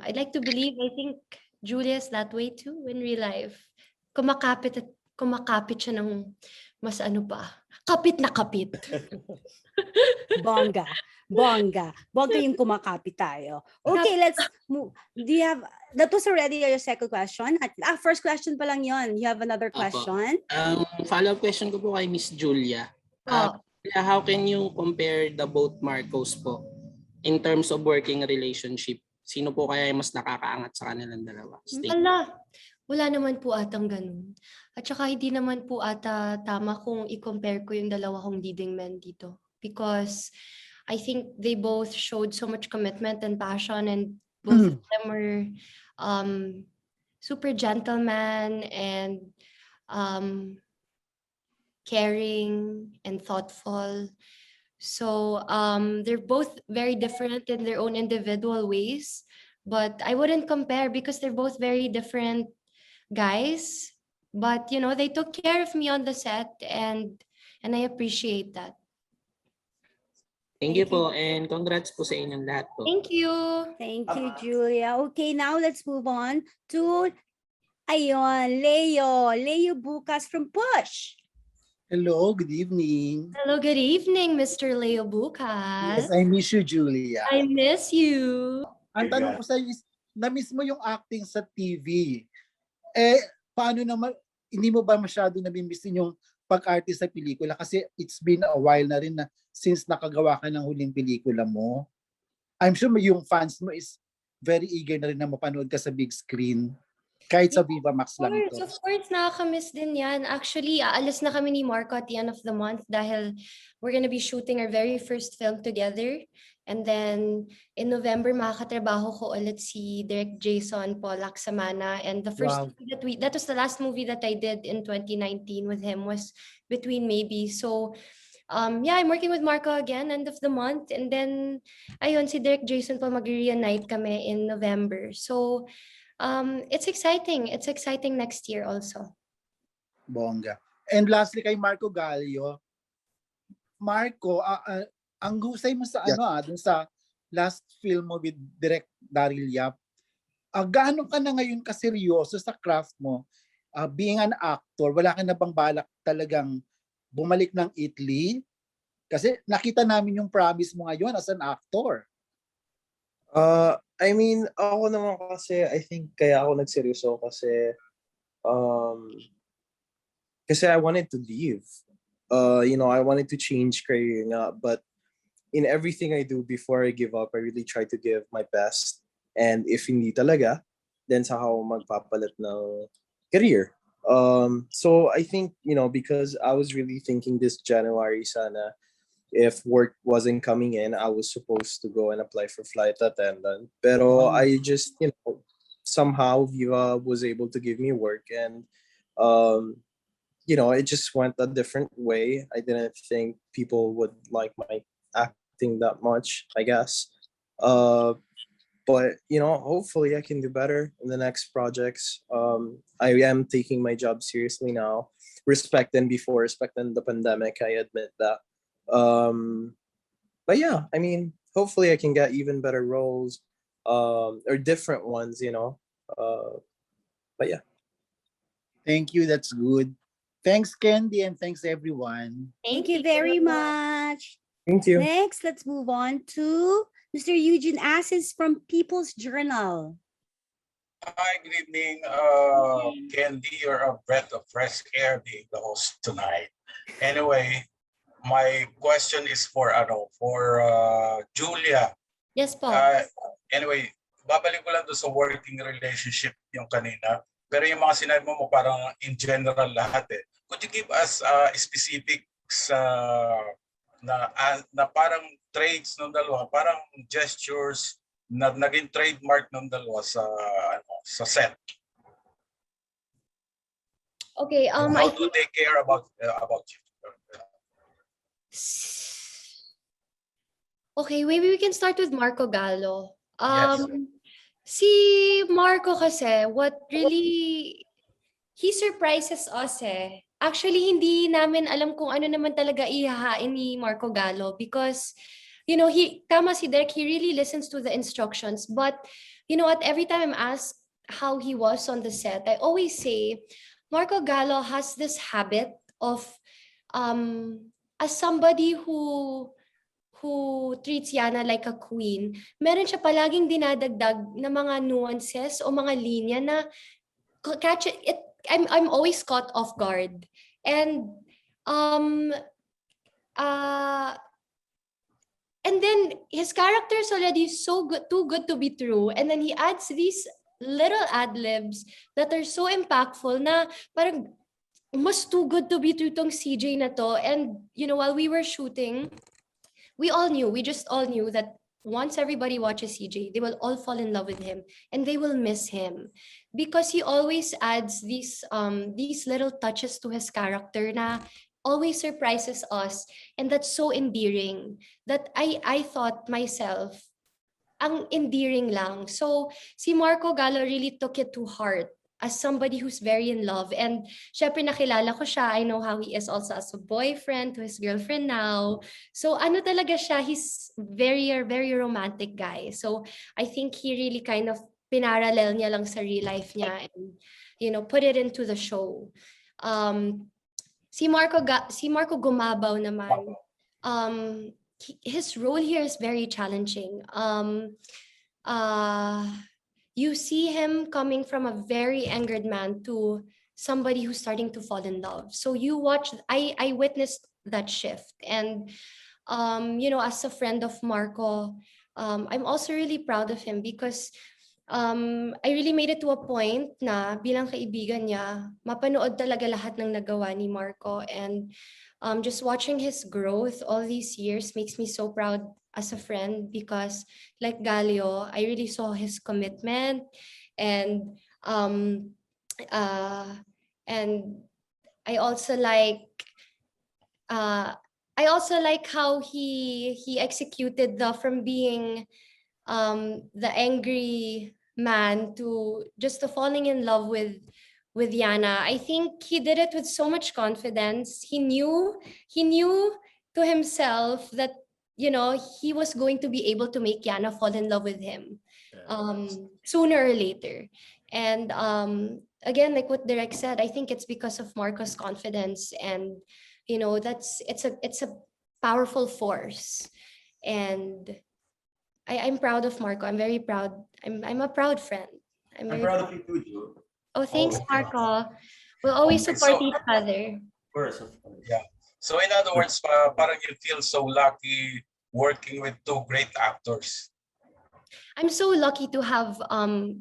I'd like to believe, I think Julia's that way too in real life. Kumakapit at kumakapit siya ng mas ano pa, kapit na kapit. Bongga. Bongga yung kumakapit tayo. Okay, let's move. Do you have, that was already your second question? First question pa lang yon. You have another question? Follow-up question ko po kay Miss Julia. How can you compare the both Marcos po in terms of working relationship? Sino po kaya yung mas nakakaangat sa kanilang dalawa? Wala naman po atang ganun. At saka hindi naman po ata tama kung i-compare ko yung dalawa kong leading men dito. Because I think they both showed so much commitment and passion, and both of them were super gentleman and caring and thoughtful. So they're both very different in their own individual ways, but I wouldn't compare because they're both very different guys. But you know, they took care of me on the set, and I appreciate that. Thank you po, and congrats po sa inyong lahat po. Thank you. Thank you, Julia. Okay, now let's move on to Leo Bukas from Push. Hello, good evening. Hello, good evening, Mr. Leo Bukas. Yes, I miss you, Julia. I miss you. Ang tanong ko sa iyo is, na-miss mo yung acting sa TV. Paano naman, hindi mo ba masyado nabimisin yung pag-arte sa pelikula? Kasi it's been a while na rin na since nakagawa ka ng huling pelikula mo. I'm sure yung fans mo is very eager na rin na mapanood ka sa big screen. Kahit sa Vivamax lang ito. Of course, nakakamiss din yan. Actually, aalis na kami ni Marco at the end of the month dahil we're gonna be shooting our very first film together. And then, in November, makakatrabaho ko ulit si Direk Jason Pollack Samana. And the first movie that was the last movie that I did in 2019 with him was Between Maybe. So, yeah, I'm working with Marco again, end of the month. And then, ayun, si Direk Jason po mag-reunite kami in November. So, it's exciting. It's exciting next year also. Bongga. And lastly, kay Marco Gallo. Marco, ang husay mo sa dun sa last film mo with Direk Daryl Yap. Gaano ka na ngayon kaseryoso sa craft mo? Being an actor, wala ka na bang balak talagang bumalik ng Italy? Kasi nakita namin yung promise mo ngayon as an actor. I mean, ako naman kasi, I think kaya ako nagseryoso kasi I wanted to leave. You know, I wanted to change career nga, but in everything I do before I give up, I really try to give my best. And if hindi talaga, then saka ako magpapalit ng career. So I think, you know, because I was really thinking this January sana, if work wasn't coming in, I was supposed to go and apply for flight attendant. Pero I just, you know, somehow Viva was able to give me work, and you know, it just went a different way. I didn't think people would like my acting that much, I guess. But you know, hopefully I can do better in the next projects. I am taking my job seriously now. Respecting the pandemic, I admit that. but yeah, I mean, hopefully I can get even better roles, or different ones, you know. But yeah. Thank you. That's good. Thanks, Candy, and thanks everyone. Thank you very much. Thank you. Next, let's move on to Mr. Eugene Assis from People's Journal. Hi, good evening, Candy. You're a breath of fresh air being the host tonight. Anyway, my question is for Julia. Yes po. Anyway, babalik ko lang doon sa working relationship yung kanina. Pero yung mga sinabi mo parang in general lahat eh. Could you give us specifics na parang traits ng dalawa, parang gestures na naging trademark ng dalawa sa set? Okay, How do they care about you? Okay, maybe we can start with Marco Gallo. Yes. Si Marco kasi, what really, he surprises us eh. Actually, hindi namin alam kung ano naman talaga ihahain ni Marco Gallo because, you know, tama si Derek, he really listens to the instructions. But, you know what, every time I'm asked how he was on the set, I always say, Marco Gallo has this habit of, as somebody who treats Yana like a queen, meron siya palaging dinadagdag na mga nuances o mga linya na catch it. I'm always caught off guard. And then his character is already so good, too good to be true. And then he adds these little ad-libs that are so impactful na parang mas too good to be true tong CJ na to. And you know, while we were shooting, we just all knew that once everybody watches CJ, they will all fall in love with him and they will miss him because he always adds these little touches to his character na always surprises us, and that's so endearing that I thought myself ang endearing lang. So si Marco Gallo really took it to heart as somebody who's very in love. And syempre nakilala ko siya. I know how he is also as a boyfriend to his girlfriend now. So ano talaga siya, he's very romantic guy. So I think he really kind of pinarallel niya lang sa real life niya and, you know, put it into the show. Si Marco Gumabao naman, his role here is very challenging. You see him coming from a very angered man to somebody who's starting to fall in love. So you watch, I witnessed that shift. And, you know, as a friend of Marco, I'm also really proud of him because I really made it to a point na bilang kaibigan niya, mapanood talaga lahat ng nagawa ni Marco. And just watching his growth all these years makes me so proud as a friend because like Gallo, I really saw his commitment and I also like how he executed from being the angry man to just falling in love with Yana. I think he did it with so much confidence. He knew to himself that, you know, he was going to be able to make Yana fall in love with him sooner or later. And again, like what Derek said, I think it's because of Marco's confidence, and you know, it's a powerful force. And I'm proud of Marco. I'm very proud. I'm a proud friend. I'm proud of you too, Joe. Oh, thanks, Marco. We'll always support each other. Of course. Yeah. So in other words, parang you feel so lucky working with two great actors. I'm so lucky to have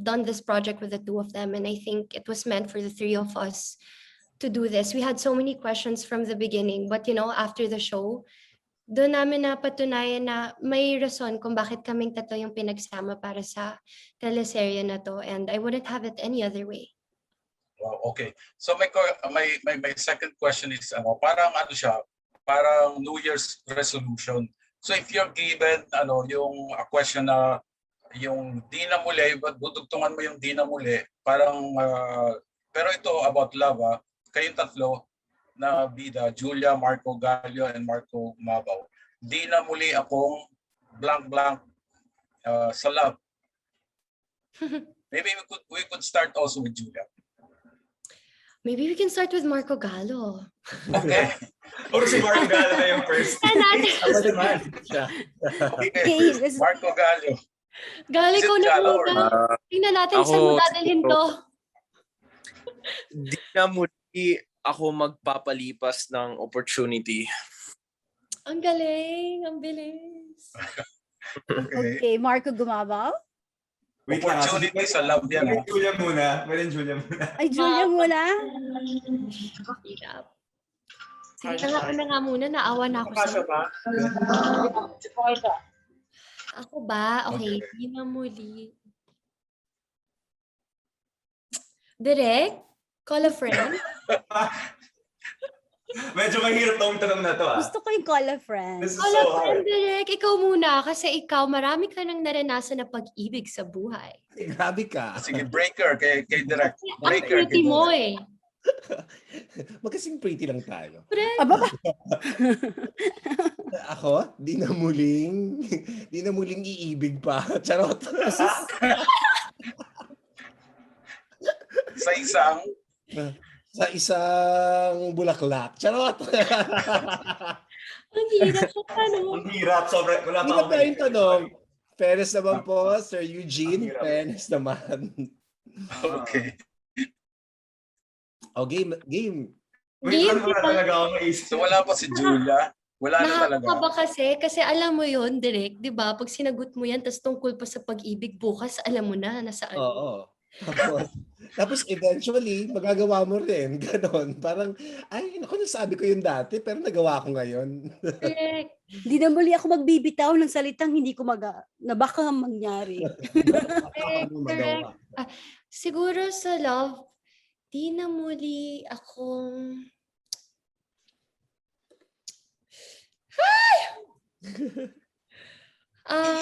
done this project with the two of them, and I think it was meant for the three of us to do this. We had so many questions from the beginning, but you know, after the show, doon namin napatunayan na may rason kung bakit kaming tatlo yung pinagsama para sa teleserye na to, and I wouldn't have it any other way. Wow, okay. So my second question is parang parang New Year's resolution. So if you're given yung a question na yung di na muli, dudugtungan mo yung di na muli, parang pero ito about love, kayong tatlo na bida, Julia, Marco Gallo, and Marco Gumabao. di na muli akong blank sa love. Maybe we could start also with Julia. Maybe we can start with Marco Gallo. Okay. Or si Marco Gallo na yung first. Okay. Marco Gallo. Gallo, Is it ikaw na Gallo or muna. not? Tingnan natin saan mo dadalhin to. Di na muli ako magpapalipas ng opportunity. Ang galing, ang bilis. Okay, Marco Gumabao? Wait lang. Opportunity sa love yan. Pwede Julia muna. Pwede Julia muna. Ay, Julia muna? Hirap. Sige na nga muna. Naawa na ako sa... Ako ba? Okay, di na muli. Direk? Call a friend? Medyo mahirap tong tanong na to Gusto ko yung call a friend. Call a friend, Direk. Ikaw muna. Kasi ikaw, marami ka nang naranasan na pag-ibig sa buhay. Grabe ka. Sige, breaker kay Direct. Ang Breaker pretty mo eh. Magkasing pretty lang tayo. Aba ba? Ako, di na muling iibig pa. Charot. Sa isang bulaklak. Charot. Ang hirap sa tanong. Ang hirap. Sobrang wala pa Hirap na yung tanong. Fairness naman po, Sir Eugene. Fairness naman. Okay. O, game. Wait lang, wala talaga ako maisip. So wala pa si Julia. Wala na talaga. Nakaka ba kasi alam mo yun, Direk, di ba? Pag sinagot mo yan, tas tungkol pa sa pag-ibig bukas, alam mo na nasaan. Oo. Tapos eventually, magagawa mo rin. Ganon. Parang, ay, naku, nasabi ko yun dati, pero nagawa ko ngayon. Direk. Di na muli ako magbibitaw ng salitang hindi ko na baka mangyari. Direk. Siguro sa love, di na muli akong...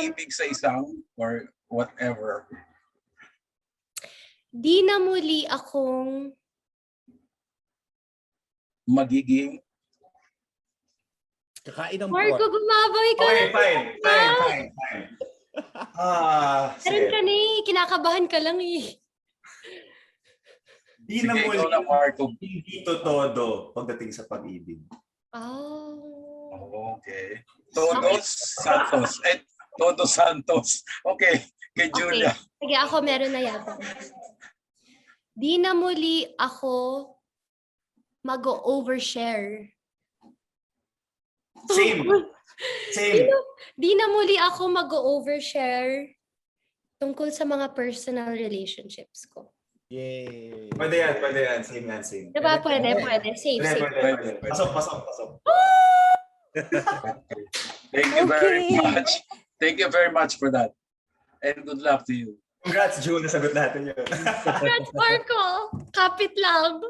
Ibig sa isang or whatever. Di na muli akong magiging kakain ng Marco Gumabao, ikaw Okay, na. fine. Meron ka na eh. Kinakabahan ka lang eh. Di na muli hindi todo pagdating sa pag-ibig. Okay. Todos Santos. Todos Santos. Okay. Kay Julia. Okay. Sige, ako meron na yata. Di na muli ako mag-overshare. Same. Di na muli ako mag-overshare tungkol sa mga personal relationships ko. Yay! Pwede yan. Same. Diba? Pwede. Safe. Pwede. Pasok. Thank you very much. Thank you very much for that. And good luck to you. Congrats, June. Nasagot natin yun. Congrats, Marco. Kapit lang.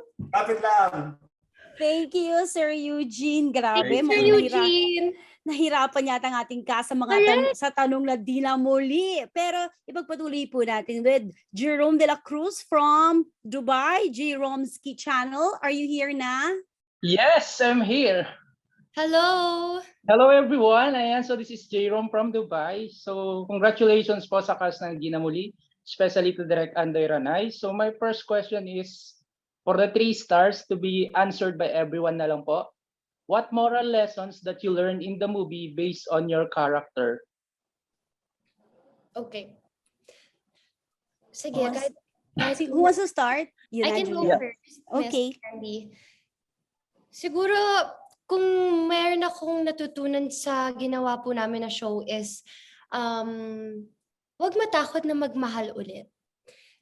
Thank you, Sir Eugene. Grabe. Thank you, Sir Eugene. Nahirapan yata ang ating sa mga sa tanong na di na muli. Pero ipagpatuloy po natin with Jerome de la Cruz from Dubai, Jerome's Key Channel. Are you here na? Yes, I'm here. Hello. Hello everyone. Ayan, so this is Jerome from Dubai. So congratulations po sa cast ng Di na Muli, especially to Direk Andoy Ranay. So my first question is for the 3 stars to be answered by everyone na lang po. What moral lessons that you learned in the movie based on your character? Okay. Sige, who wants to start? I can go first. Okay. Siguro, kung mayroon akong natutunan sa ginawa po namin na show is, wag matakot na magmahal ulit.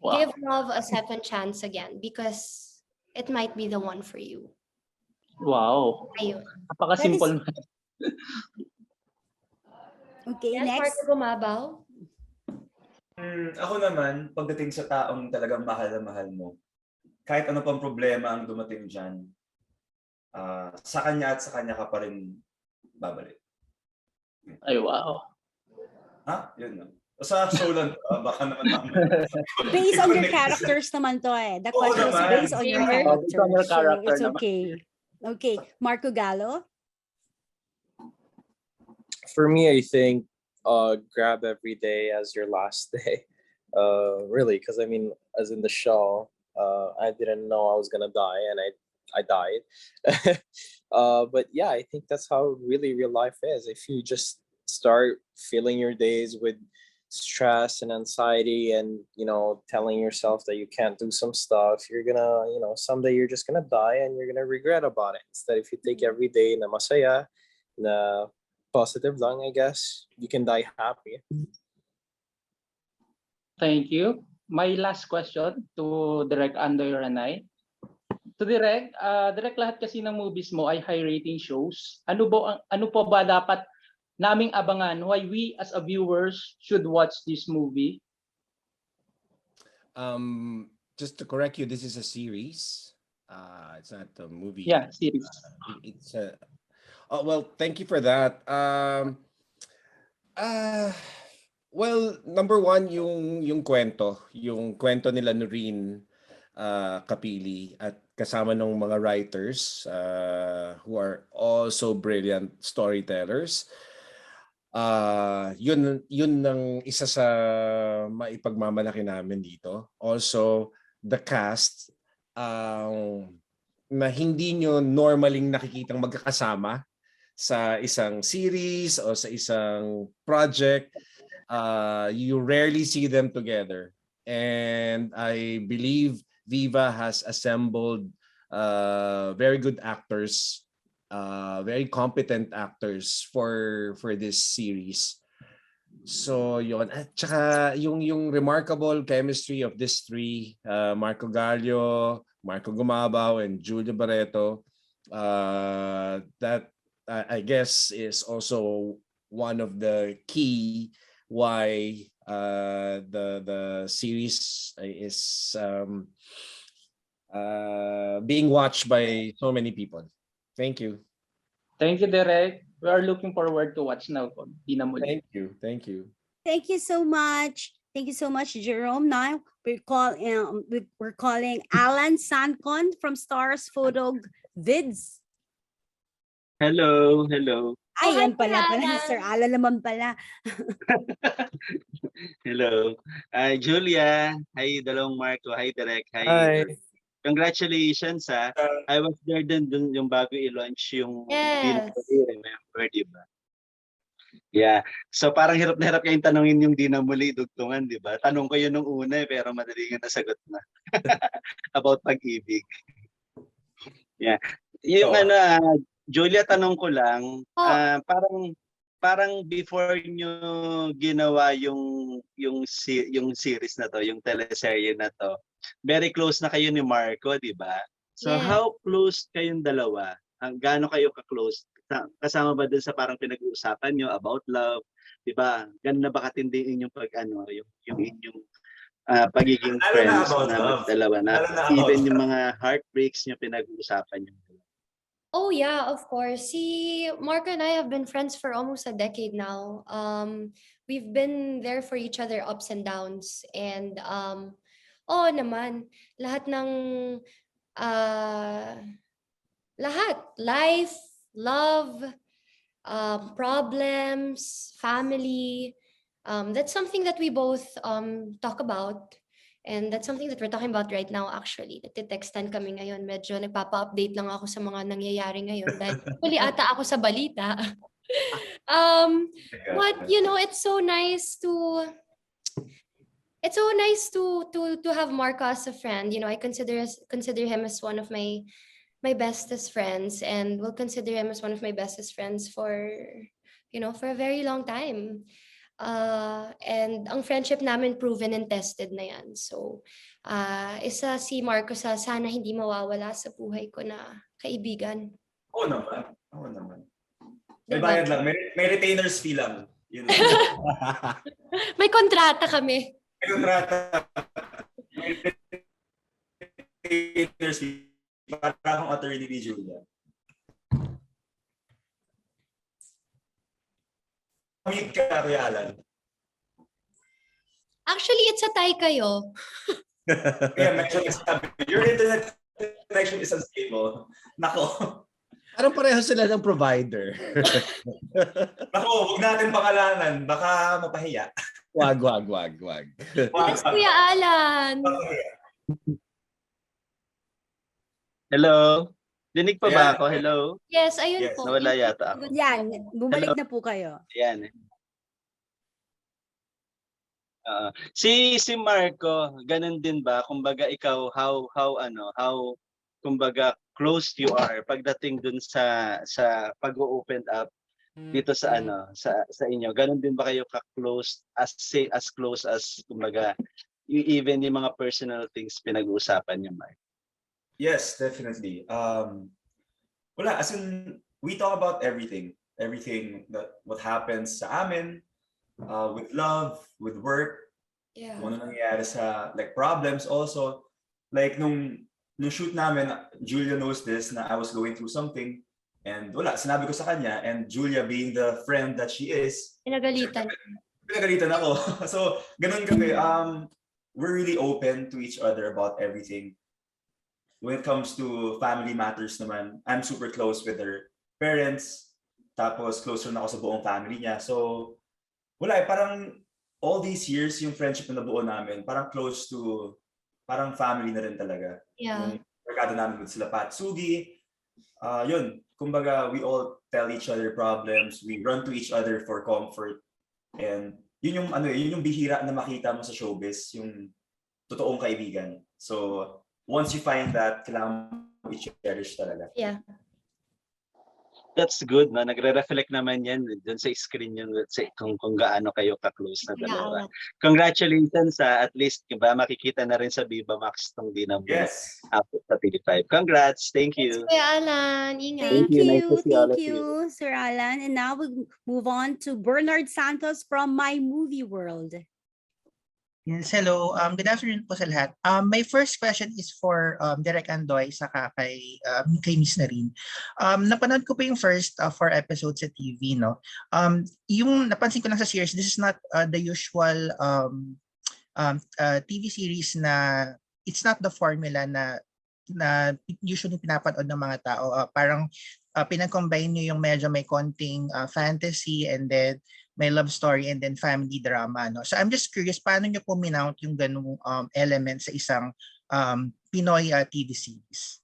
Wow. Give love a second chance again because it might be the one for you. Wow. Ayun. Napaka-simple. Okay, yes, next. Marco Gumabao. Ako naman, pagdating sa taong talagang mahal na mahal mo, kahit ano pang problema ang dumating dyan, sa kanya ka pa rin babalik. Ay, wow. Yun na. Sa show lang, baka naman Based on your characters naman to eh. The question is based on your characters. So it's okay. Okay, Marco Gallo? For me, I think grab every day as your last day. Really, because I mean, as in the show, I didn't know I was gonna die, and I died. But yeah, I think that's how really real life is. If you just start filling your days with stress and anxiety, and telling yourself that you can't do some stuff, you're gonna, someday you're just gonna die, and you're gonna regret about it. Instead, if you take every day na masaya, na positive lang, I guess you can die happy. Thank you. My last question to Direk Andoy Ranay. To Direk, Direk, lahat kasi ng movies mo ay high rating shows. Ano po ba dapat naming abangan why we as a viewers should watch this movie? Just to correct you, this is a series. It's not a movie. Yeah, series. It's a. Oh, well, thank you for that. Well, number one, yung kwento nila Noreen, Kapili, at kasama ng mga writers who are also brilliant storytellers. Yun ang isa sa maipagmamalaki namin dito. Also, the cast na hindi nyo normaling nakikitang magkakasama sa isang series o sa isang project. You rarely see them together. And I believe Viva has assembled very good actors, very competent actors for this series. So yun, at saka yung remarkable chemistry of these three, Marco Gallo, Marco Gumabao, and Julia Barretto, that I guess is also one of the key why the series is being watched by so many people. Thank you. Thank you, Direk. We are looking forward to watch now po. Di na muli. Thank you. Thank you. Thank you so much. Thank you so much, Jerome. Now we're calling Alan Sancon from Stars Photo Vids. Hello. Ay, yan pala, Sir Alan naman pala. Hello. Hi, Julia. Hi, dalawang Marco. Hi, Direk. Hi. Congratulations, ha. I was there dun yung bago i-launch yung remember, di ba? Yeah. So parang hirap na hirap kayong tanungin yung di na muli dugtungan, di ba? Tanong ko yun nung una pero madali nga nasagot na. About pag-ibig. Yeah. Yung Julia, tanong ko lang, parang before nyo ginawa yung series na to, yung teleserye na to, very close na kayo ni Marco, di ba? So how close kayong dalawa? Gaano kayo ka-close? Kasama ba dun sa parang pinag-uusapan nyo about love? Di ba? Gano'n na ba katindi inyong yung inyong pagiging friends na dalawa na? Even yung mga heartbreaks nyo pinag-uusapan nyo? Oh yeah, of course. Si Marco and I have been friends for almost a decade now. We've been there for each other ups and downs. And naman, lahat ng life, love, problems, family, that's something that we both talk about. And that's something that we're talking about right now actually. Nagtitextan kami ngayon. Medyo nagpapa-update lang ako sa mga nangyayari ngayon. Dahil huli ata ako sa balita. But it's so nice to have Marco as a friend. I consider him as one of my bestest friends, and will consider him as one of my bestest friends for a very long time. And ang friendship namin proven and tested na yan. So, isa si Marco sa sana hindi mawawala sa buhay ko na kaibigan. Oo naman. May bayad lang. May retainers fee lang. May kontrata kami. May kontrata. May retainers fee. Para akong attorney ni Julia. Meet ka, Kuya Alan. Actually, it's a tie kayo. Yeah, medyo sabi. Your internet connection is unstable. Nako. Parang pareho sila ng provider. Ako, huwag natin pangalanan. Baka mapahiya. Wag. Yes, Kuya Alan. Hello? Dinig pa ba Ayan. ako? Hello? Yes, ayun Yes. po. Nawala yata ako. Yan, bumalik Hello? na po kayo. Ayan. Si Marco, ganun din ba? Kumbaga ikaw, how kumbaga close you are pagdating dun sa pag-open up dito sa sa inyo. Ganun din ba kayo ka-close as close as kumbaga even yung mga personal things pinag-uusapan niyo, Mark? Yes, definitely. Wala, as in, we talk about everything that what happens sa amin, with love, with work, Yeah. kung ano nangyayari sa like problems also. Like nung shoot namin, Julia knows this na I was going through something and wala, sinabi ko sa kanya, and Julia being the friend that she is, pinagalitan ako. So, ganun kami. We're really open to each other about everything. When it comes to family matters naman, I'm super close with her parents. Tapos closer na ako sa buong family niya. So, wala parang all these years, yung friendship na nabuo namin, parang close to, parang family na rin talaga. Yeah. Yung barkada namin with sila Patsugi. Yun, kumbaga, we all tell each other problems. We run to each other for comfort. And yun yung bihira na makita mo sa showbiz, yung totoong kaibigan. So, once you find that, kailangan mo i-cherish talaga. Yeah. That's good, no? Nagre-reflect naman yan dun sa screen yun kung gaano kayo ka-close na dalawa. Congratulations at least diba, makikita na rin sa Vivamax tong Di Na Muli after sa TV5. Congrats, thank you. Kuya Alan, ingat. Thank you, nice to see all of Thank you, Sir Alan. And now we move on to Bernard Santos from My Movie World. Yes, hello. Good afternoon po sa lahat. My first question is for Direk Andoy saka kay Miss Narine. Napanood ko po yung first 4 episodes sa TV, no? Yung napansin ko lang sa series, this is not the usual TV series na it's not the formula na usually pinapanood ng mga tao. Parang pinag-combine nyo yung medyo may konting fantasy and then may love story and then family drama, no? So I'm just curious, paano nyo po minount yung ganung element sa isang Pinoy TV series?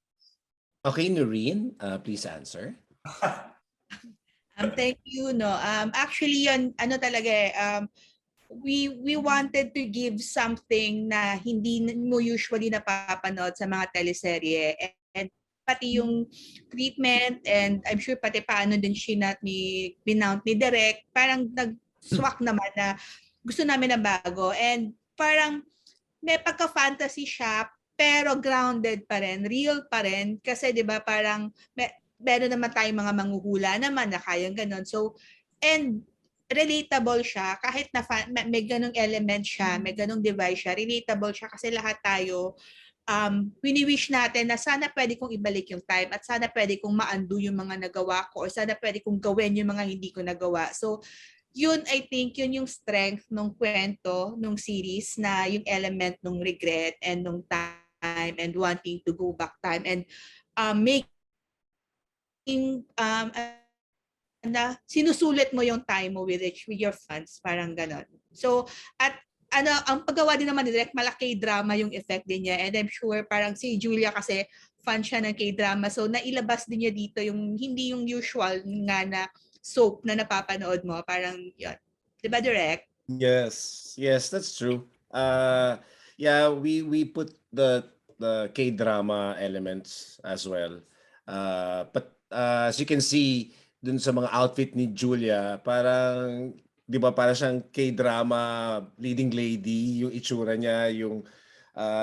Okay, Noreen, please answer. Thank you, no. Actually, yun, we wanted to give something na hindi mo usually napapanood sa mga teleserye, and pati yung treatment, and I'm sure pati paano din binount ni Direk, parang nag-swak naman na gusto namin na bago, and parang may pagka-fantasy siya pero grounded pa rin, real pa rin, kasi 'di ba parang meron naman tayong mga manghuhula naman na kayang ganun. So, and relatable siya kahit na may ganung element siya, may ganung device siya, relatable siya kasi lahat tayo wini-wish natin na sana pwede kong ibalik yung time at sana pwede kong ma-undo yung mga nagawa ko or sana pwede kong gawin yung mga hindi ko nagawa. So, yun, I think, yun yung strength ng kwento, ng series, na yung element ng regret and ng time and wanting to go back time and making na sinusulit mo yung time mo with your fans, parang ganon. So, at ang paggawa din naman ni Direk, malaki drama yung effect din niya, and I'm sure parang si Julia kasi fan siya ng K-drama, so nailabas din niya dito yung hindi yung usual nga na soap na napapanood mo, parang yun. Diba, Direk? Yes, that's true. Yeah, we put the K-drama elements as well. But as you can see dun sa mga outfit ni Julia, parang 'di ba para siyang K-drama leading lady, yung itsura niya, yung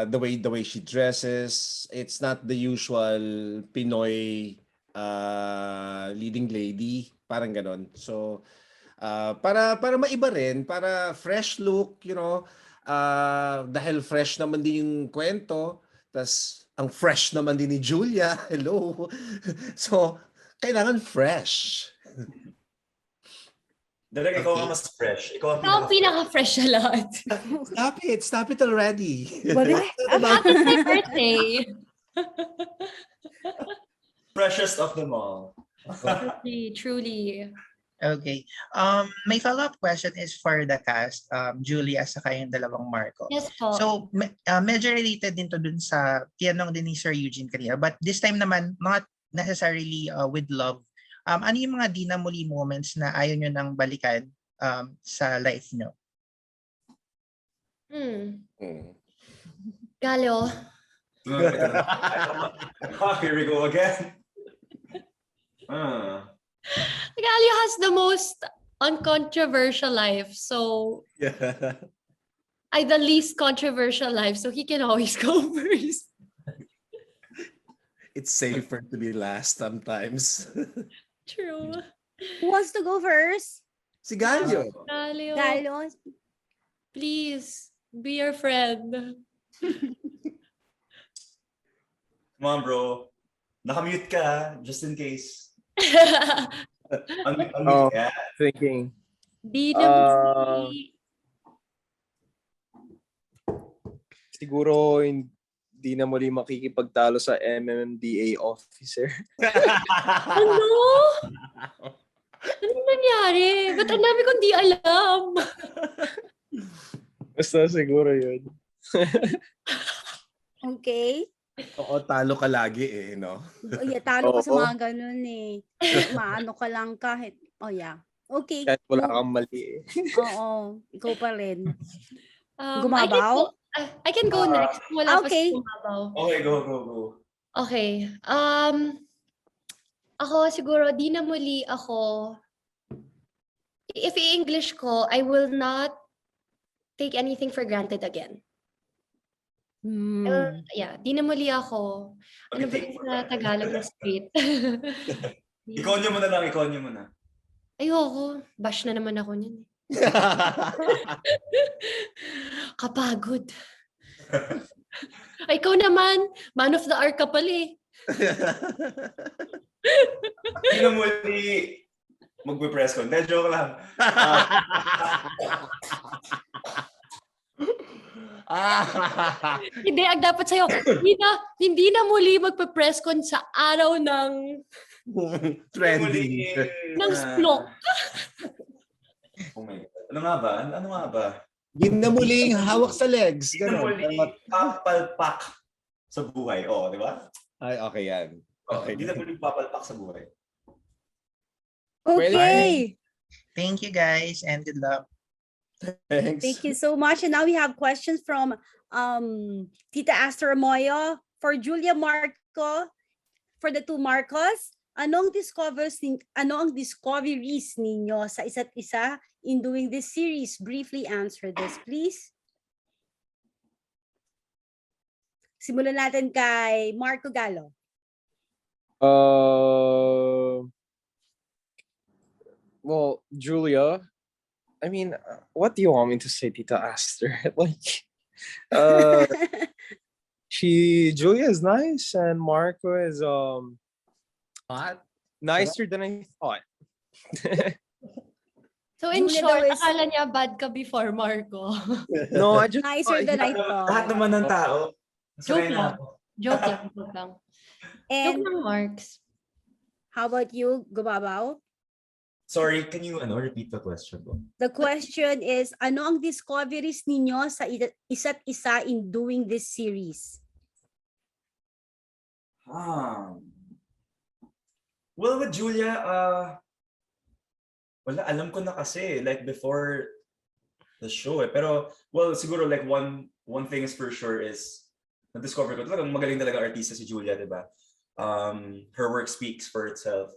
the way she dresses. It's not the usual Pinoy leading lady, parang ganon. So para maiba rin, para fresh look, you know, dahil fresh naman din yung kwento, tas ang fresh naman din ni Julia. Hello. So kailangan fresh. Direk, ikaw ang mas fresh. Ikaw ang pinaka-fresh sa lahat. Stop it already. Happy birthday. Freshest of them all. Truly. Okay. May follow-up question is for the cast, Julia saka yung dalawang Marco. Yes po. So, medyo related din to dun sa tinanong din ni Sir Eugene kanina. But this time naman, not necessarily with love. Ano yung mga di na muli moments na ayaw nyo nang balikan sa life nyo? Gallo. Here we go again. Gallo has the most uncontroversial life, so I the least controversial life, so he can always go first. It's safer to be last sometimes. True. Who wants to go first? Si Gallo. Gallo. Please be your friend. Come on, bro. Nakamute ka, just in case. Oh, thinking. Di na muli. Siguro hindi na muli makikipagtalo sa MMDA officer. Ano? Ano nangyari? Ba't ang dami kong di alam? Basta siguro yun. Okay. Oo, talo ka lagi eh, no? Yeah, talo ka sa Oo. mga ganun eh. Maano ka lang kahit, yeah. Okay. Kahit wala kang mali eh. Oo, ikaw pa rin. Gumabaw? I can go next. Wala pa Okay. si Gumabaw. Okay, go. Okay. Ako siguro, di na muli ako. If i-English ko, I will not take anything for granted again. Yeah, di na muli ako. Ano ba yung sa Tagalog na straight? Ikonyo mo na lang, ikonyo mo na. Ayoko. Bash na naman ako niyan. Kapagod. Ay, ikaw naman, man of the hour ka pala eh. Hindi na muli magbe-press con. Hindi, joke lang. Hindi, ang dapat sa'yo, hindi na muli magpa-press con sa araw ng trending. ng splok. Oh my God. Ano nga ba? Yun na muling hawak sa legs. Hindi na muli papalpak sa buhay. Oo, di ba? Ay, okay yan. Okay. Hindi na muli papalpak sa buhay. Okay. Thank you guys and good luck. Thanks. Thank you so much. And now we have questions from Tita Aster Moyo for Julia Marco, for the two Marcos. Ano ang discoveries ninyo sa isa't isa in doing this series? Briefly answer this, please. Simulan natin kay Marco Gallo. Well, Julia, I mean, what do you want me to say, Tita Aster? Like, Julia is nice and Marco is What? nicer than I thought. So in Julia short, daw is- akala niya bad ka before, Marco. No, I just Nicer than I thought. Lahat naman ng tao. Joke Sanay na lang. ako. Joke lang. And Joke lang, Marks. how about you, Gumabao? Sorry, can you repeat the question? The question is, ano ang discoveries ninyo sa isa't isa in doing this series? Well, with Julia, wala, alam ko na kasi, like before the show eh. Pero, well, siguro like one thing is for sure is, na-discover ko, talagang magaling talaga artista si Julia, di ba? Her work speaks for itself.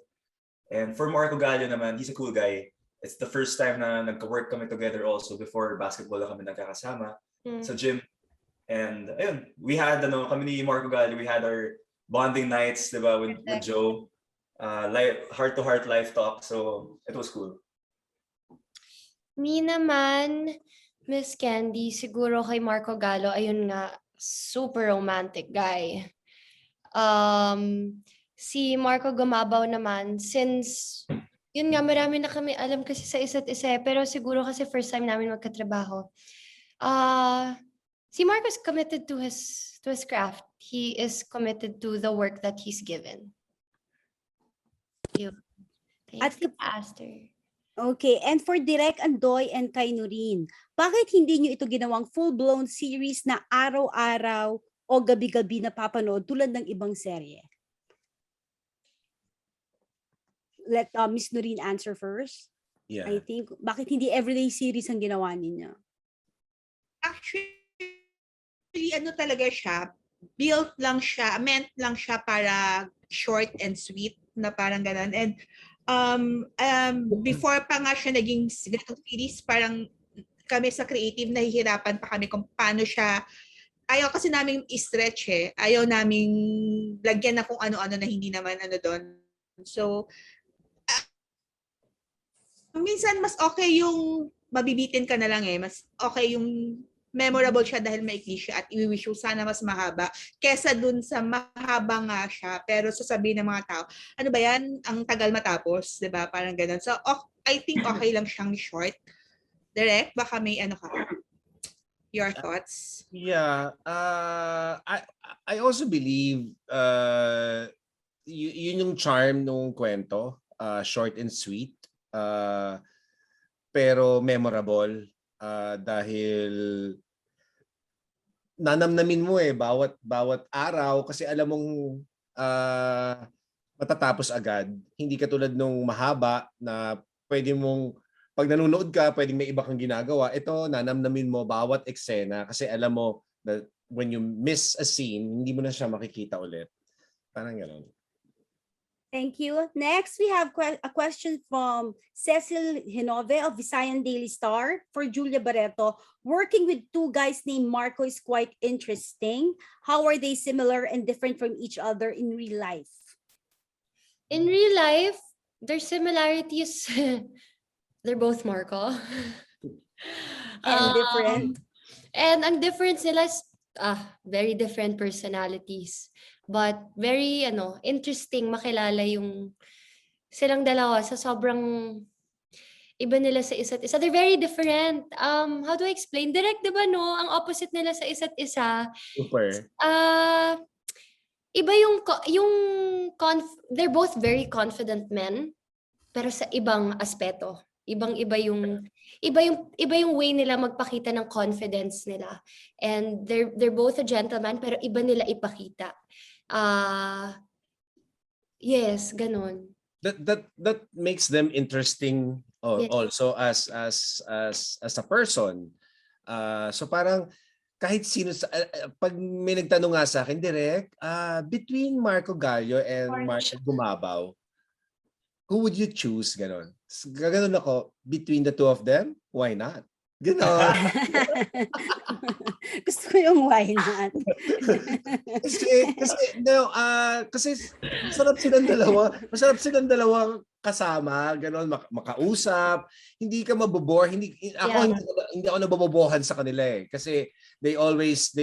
And for Marco Gallo naman, he's a cool guy. It's the first time na nagka-work kami together also before basketball na kami nagkakasama sa gym. And ayun, we had, kami ni Marco Gallo, we had our bonding nights, di ba, with Joe. Heart-to-heart life talk. So, it was cool. Me naman, Miss Candy, siguro kay Marco Gallo, ayun nga, super romantic guy. Si Marco Gumabao naman, since, yun nga, marami na kami alam kasi sa isa't isa, pero siguro kasi first time namin magkatrabaho. Si Marco is committed to his craft. He is committed to the work that he's given. you. At Thanks, Pastor. Okay, and for Direk Andoy and kay Nurin, bakit hindi nyo ito ginawang full-blown series na araw-araw o gabi-gabi na papanood tulad ng ibang serye? Let Miss Nurin answer first. Yeah. I think, bakit hindi everyday series ang ginawa ninyo? Actually, ano talaga siya, built lang siya, meant lang siya para short and sweet na parang ganun. And before pa nga siya naging ganung series, parang kami sa creative nahihirapan pa kami kung paano siya, ayaw kasi namin i-stretch eh. Ayaw namin lagyan na kung ano-ano na hindi naman ano doon. So, minsan mas okay yung mabibitin ka na lang eh. Mas okay yung memorable siya dahil maikli siya at i-wish ko sana mas mahaba kesa dun sa mahaba nga siya pero sasabihin ng mga tao, ano ba yan? Ang tagal matapos, 'di ba? Parang gano'n. So, I think okay lang siyang short. Direct, baka may ano ka? Your thoughts? Yeah, I also believe yun yung charm nung kwento, short and sweet, pero memorable. Dahil nanamnamin mo bawat araw kasi alam mong matatapos agad. Hindi katulad nung mahaba na pwede mong pag nanonood ka, pwedeng may iba kang ginagawa. Ito, nanamnamin mo bawat eksena kasi alam mo that when you miss a scene, hindi mo na siya makikita ulit. Parang gano'n. Thank you. Next, we have a question from Cecil Hinove of Visayan Daily Star for Julia Barretto. Working with two guys named Marco is quite interesting. How are they similar and different from each other in real life? In real life, their similarities, they're both Marco. And different. And ang difference nila is very different personalities. But very interesting makilala yung silang dalawa sa sobrang iba nila sa isa't isa. They're very different. How do I explain? Direct, 'di ba no? Ang opposite nila sa isa't isa. Super. Iba they're both very confident men pero sa ibang aspeto. Iba yung way nila magpakita ng confidence nila. And they're both a gentleman pero iba nila ipakita. Yes, ganon. That makes them interesting also as a person. So parang kahit sino pag may nagtanong nga sa akin direct, between Marco Gallo and Marco Gumabao, who would you choose? Ganon. Gaganon ako, between the two of them, why not? Ganon. Gusto ko yung why not. kasi masarap silang dalawang kasama, ganon, makausap, hindi ka mabobore, hindi ako nabobobohan sa kanila eh kasi they always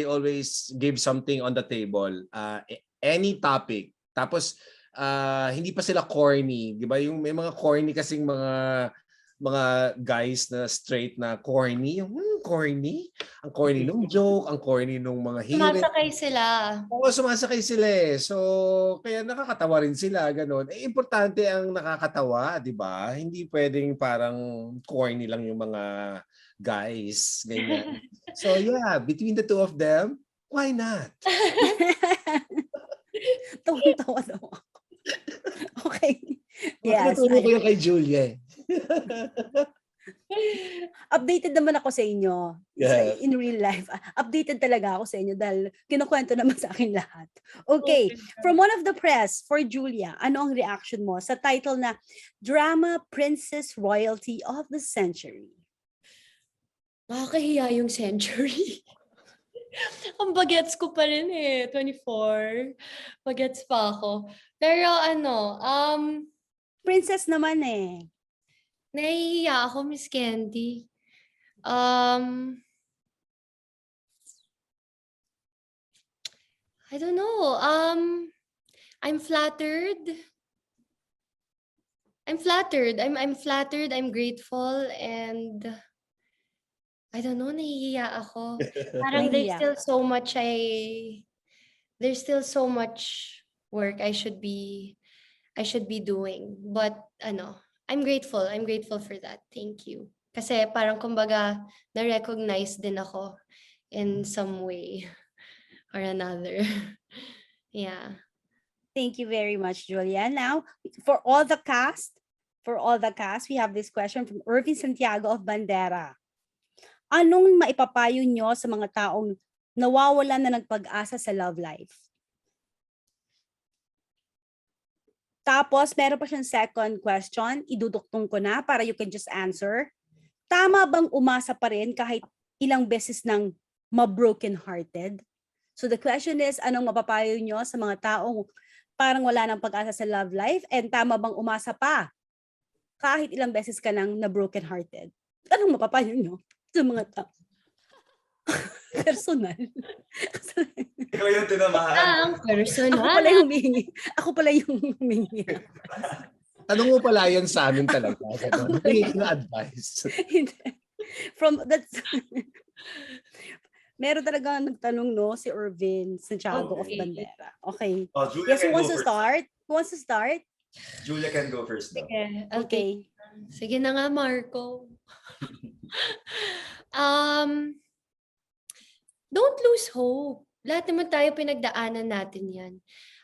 give something on the table, any topic. Tapos hindi pa sila corny, di ba? Yung may mga corny kasing mga guys na straight na corny, corny. Ang corny nung joke, ang corny nung mga hirit. Sumasakay sila. Oo, sumasakay sila eh. So, kaya nakakatawa rin sila, ganun. Importante ang nakakatawa, di ba? Hindi pwedeng parang corny lang yung mga guys, ganyan. So, yeah, between the two of them, why not? Tawa daw ako. Okay. Yes. Matutulog ko yung kay Julia eh. Updated naman ako sa inyo. Yeah. In real life. Updated talaga ako sa inyo dahil kinukwento naman sa akin lahat. Okay. From one of the press, for Julia, ano ang reaction mo sa title na Drama Princess Royalty of the Century? Nakakahiya yung century. Ang bagets ko pa rin eh, 24. Bagets pa ako. Pero princess naman eh. Nahihiya ako, Miss Candy. I don't know. I'm flattered. I'm flattered. I'm grateful, and I don't know, nahihiya ako. Parang there's still so much work I should be I should be doing. But I'm grateful. I'm grateful for that. Thank you. Kasi parang kumbaga na-recognize din ako in some way or another. Yeah. Thank you very much, Julia. Now, for all the cast, we have this question from Irvin Santiago of Bandera. Anong maipapayo nyo sa mga taong nawawalan na ng pag-asa sa love life? Tapos, meron pa siyang second question. Iduduktong ko na para you can just answer. Tama bang umasa pa rin kahit ilang beses nang ma-broken hearted? So the question is, anong mapapayo nyo sa mga taong parang wala ng pag-asa sa love life? And tama bang umasa pa kahit ilang beses ka nang na-broken hearted? Anong mapapayo nyo sa mga tao? Personal. Ikaw yung tinamahan. Personal. Ako pala yung humingi. Ako pala yung humingi. Tanong mo pala yan sa amin talaga. Hindi na advice. From that's meron talaga nagtanong, no, si Irvin Santiago of Bandera. Okay. Julia Yes, who can wants go to first. start? Who wants to start? Julia can go first. Though. Okay. Sige na nga, Marco. Don't lose hope. Lahat naman tayo pinagdaanan natin yan.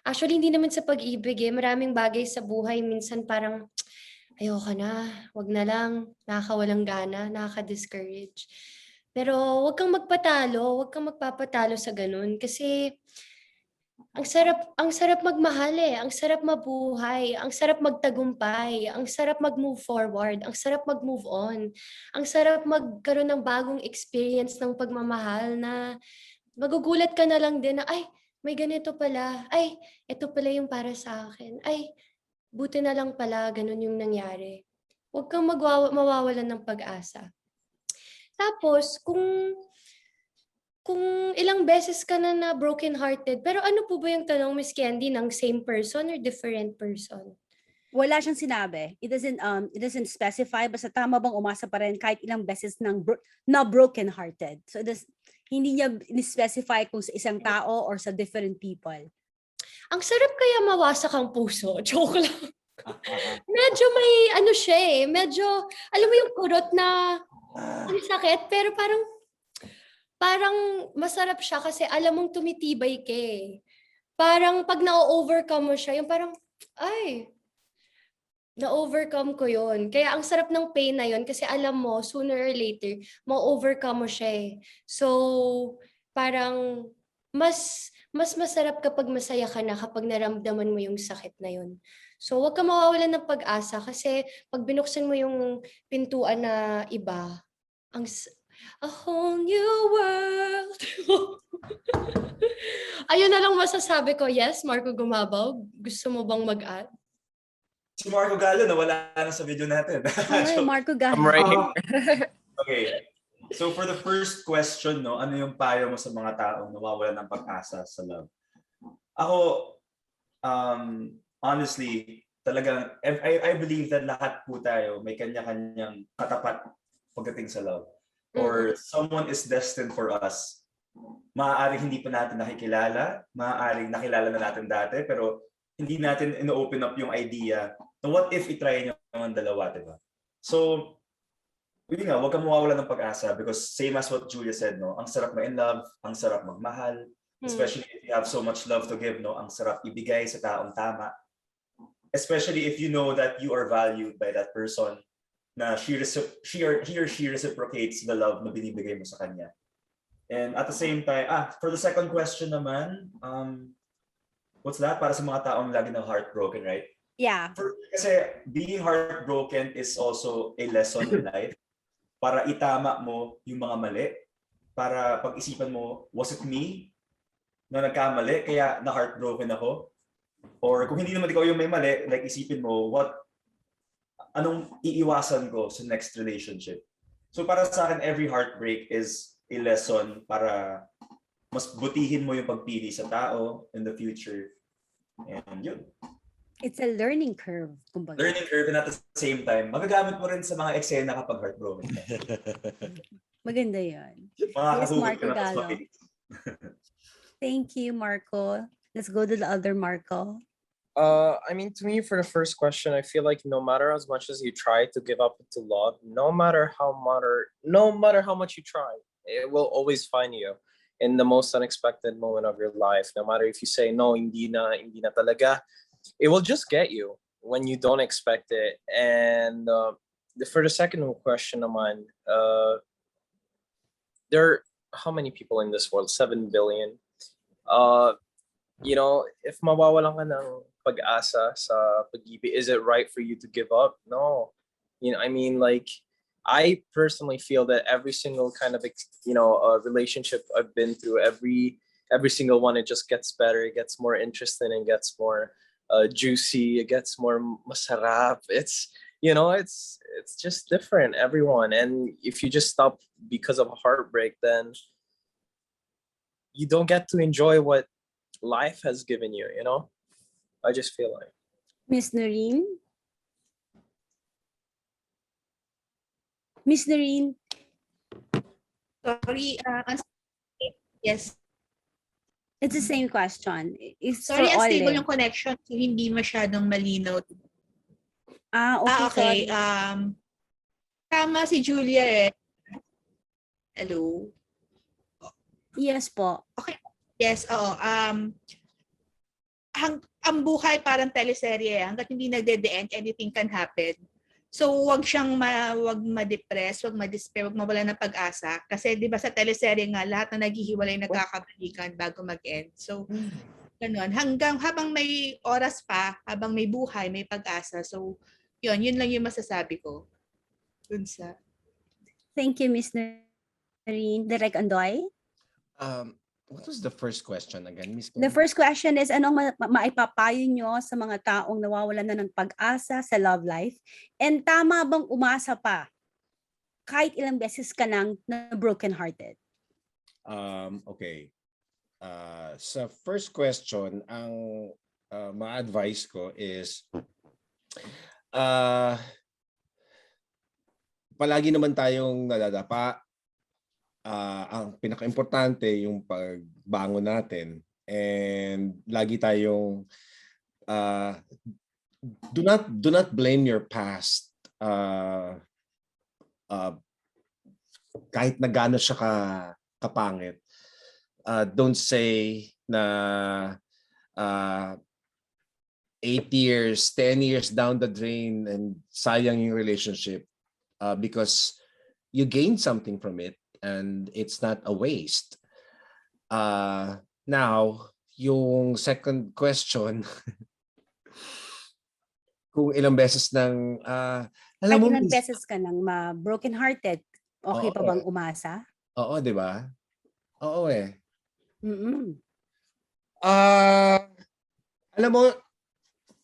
Actually, hindi naman sa pag-ibig eh. Maraming bagay sa buhay. Minsan parang, ayoko na, wag na lang, nakakawalang gana, nakaka-discourage. Pero wag kang magpatalo, wag kang magpapatalo sa ganun. Kasi ang sarap magmahal eh. Ang sarap mabuhay. Ang sarap magtagumpay. Ang sarap mag-move forward. Ang sarap mag-move on. Ang sarap magkaroon ng bagong experience ng pagmamahal na magugulat ka na lang din na, ay, may ganito pala. Ay, ito pala yung para sa akin. Ay, buti na lang pala, ganun yung nangyari. Huwag kang mawawalan ng pag-asa. Tapos, kung ilang beses ka na broken hearted, pero ano po ba yung tanong, Miss Candy, ng same person or different person? Wala siyang sinabi. It doesn't specify, basta tama bang umasa pa rin kahit ilang beses na broken hearted. So hindi niya specify kung sa isang tao or sa different people. Ang sarap kaya mawasak ang puso. Joke lang. Medyo may siya eh. Medyo, alam mo yung kurot na ang sakit, pero parang masarap siya kasi alam mong tumitibay ka eh. Parang pag na-overcome mo siya, yung parang, ay, na-overcome ko yon. Kaya ang sarap ng pain na yon kasi alam mo, sooner or later, ma-overcome mo siya eh. So, parang mas masarap kapag masaya ka na kapag naramdaman mo yung sakit na yon. So, huwag ka mawawalan ng pag-asa kasi pag binuksan mo yung pintuan na iba, a whole new world. Ayun na lang masasabi ko. Yes, Marco Gumabao, gusto mo bang mag-add? Si Marco Gallo nawala na sa video natin. Hi, Marco Gallo. I'm right here. Okay. So for the first question, no, ano yung payo mo sa mga taong nawawalan ng pag-asa sa love? Ako, honestly, talagang, I believe that lahat po tayo may kanya-kanyang katapat pagdating sa love. Or someone is destined for us. Maaaring hindi pa natin nakikilala, maaaring nakilala na natin dati, pero hindi natin ino-open up yung idea na what if i-try nyo ang dalawa, diba? So, hindi nga, huwag kang mawawala ng pag-asa because same as what Julia said, no? Ang sarap ma-in love, ang sarap magmahal, especially if you have so much love to give, no? Ang sarap ibigay sa taong tama. Especially if you know that you are valued by that person, na he or she reciprocates the love na binibigay mo sa kanya. And at the same time, for the second question naman, what's that? Para sa mga taong lagi na heartbroken, right? Yeah. Kasi being heartbroken is also a lesson in life. Para itama mo yung mga mali. Para pag-isipan mo, was it me na nagkamali kaya na-heartbroken ako? Or kung hindi naman ikaw yung may mali, like isipin mo, anong iiwasan ko sa next relationship? So para sa akin, every heartbreak is a lesson para mas butihin mo yung pagpili sa tao in the future. And yun. It's a learning curve, kumbaga. Learning curve and at the same time, magagamit mo rin sa mga eksena kapag heartbroken. Maganda yan. Yes, Marco Gallo. Thank you, Marco. Let's go to the other Marco. I mean, to me, for the first question, I feel like no matter as much as you try to give up to love, no matter how much you try, it will always find you in the most unexpected moment of your life. No matter if you say no, hindi na talaga, it will just get you when you don't expect it. And for the second question naman, there are how many people in this world? 7 billion. You know, if mawawalan ka ng pag-asa sa pag-ibig, is it right for you to give up? No. You know, I mean, like, I personally feel that every single kind of, relationship I've been through, every single one, it just gets better. It gets more interesting and gets more juicy. It gets more masarap. It's just different, everyone. And if you just stop because of a heartbreak, then you don't get to enjoy what life has given you, you know? I just feel like. Miss Noreen? Miss Noreen? Sorry, yes. It's the same question. It's Sorry, for all unstable eh. yung connection. So hindi masyadong malinaw. Okay, Okay. sorry. Tama si Julia eh. Hello? Yes po. Okay. Yes, oo. Ang buhay parang teleserye. Hanggat hindi nagde-end, anything can happen. So, wag ma-depress, wag ma-despair, wag mawala ng pag-asa. Kasi di ba sa teleserye nga, lahat na naghihiwalay nagkakabalikan bago mag-end. So, ganun. Habang may oras pa, habang may buhay, may pag-asa. So, yun lang yung masasabi ko. Dun sa... Thank you, Miss Noreen. Direk Andoy? What was the first question again, Miss The Kim? first question is, anong maipapayo nyo sa mga taong nawawalan na ng pag-asa sa love life? And tama bang umasa pa kahit ilang beses ka nang na broken-hearted? Okay. Sa first question, ang ma-advise ko is palagi naman tayong nadadapa. Ang pinaka-importante yung pagbangon natin, and lagi tayong do not blame your past kahit na gaano siya kapangit. Don't say na 8 years, 10 years down the drain and sayang yung relationship because you gained something from it. And it's not a waste. Now, yung second question, kung ilang beses nang, alam mo, ilang beses ka nang ma-broken-hearted, okay pa bang umasa? Oo, di ba? Oo eh. Alam mo,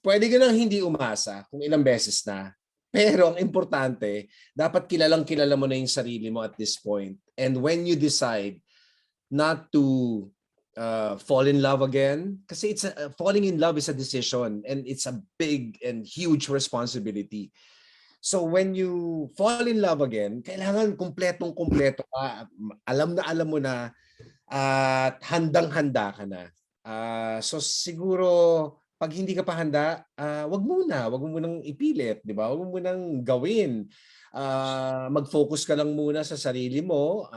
pwede ka nang hindi umasa kung ilang beses na. Pero ang importante, dapat kilalang-kilala mo na yung sarili mo at this point. And when you decide not to fall in love again, kasi falling in love is a decision and it's a big and huge responsibility. So when you fall in love again, kailangan kumpletong-kumpleto ka. Alam mo na at handang-handa ka na. So siguro pag hindi ka pa handa, wag mo munang ipilit, di ba? Wag mo munang gawin. Mag-focus ka lang muna sa sarili mo.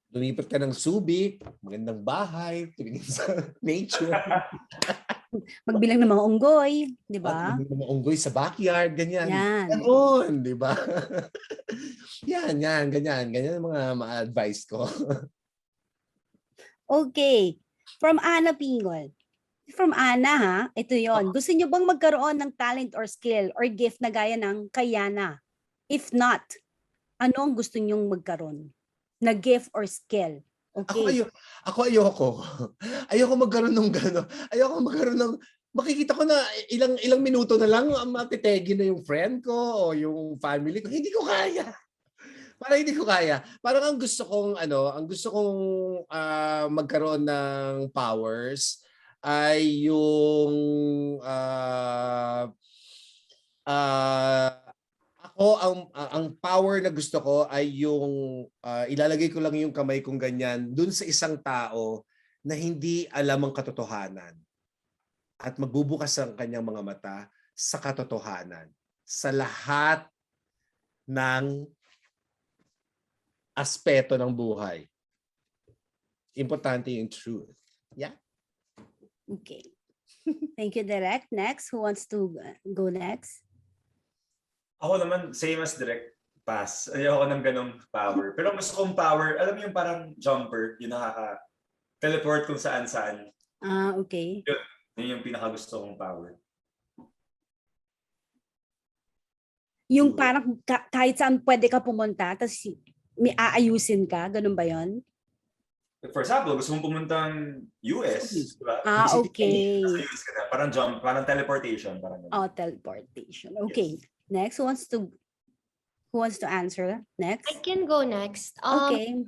Lumipat ka ng Subic, magandang bahay, tumingin sa nature. Magbilang ng mga unggoy, di ba? Magbilang ng mga unggoy sa backyard, ganyan. Yan. Ganun, di ba? Ganyan ang mga ma-advise ko. Okay. From Ana Pingol. From Ana ha, ito yon. Gusto niyo bang magkaroon ng talent or skill or gift na gaya ng Kayana? If not, ano ang gusto niyong magkaroon? Na gift or skill? Okay. Ako ayoko. Ayoko magkaroon ng gano'n. Ayoko magkaroon ng makikita ko na ilang minuto na lang matitegi na yung friend ko o yung family ko. Hindi ko kaya. Parang hindi ko kaya. Parang ang gusto kong magkaroon ng powers ay yung ang power na gusto ko ay yung ilalagay ko lang yung kamay kong ganyan dun sa isang tao na hindi alam ang katotohanan. at magbubukas ang kanyang mga mata sa katotohanan, sa lahat ng aspeto ng buhay. Importante yung truth. Yeah. Okay. Thank you, Direk. Next, who wants to go next? Ako naman, same as direct pass. Ayoko ng ganong power. Pero mas kong power, alam mo yung parang jumper, yung nakaka-teleport kung saan-saan. Okay. Yun yung pinakagusto kong power. Yung parang kahit saan pwede ka pumunta, tapos may aayusin ka, ganun ba yun? For example, gusto mong pumuntang US, diba? Okay. Nasa US ka na. Parang jump, parang teleportation. Parang teleportation. Okay. Next, who wants to answer? Next. I can go next. Okay.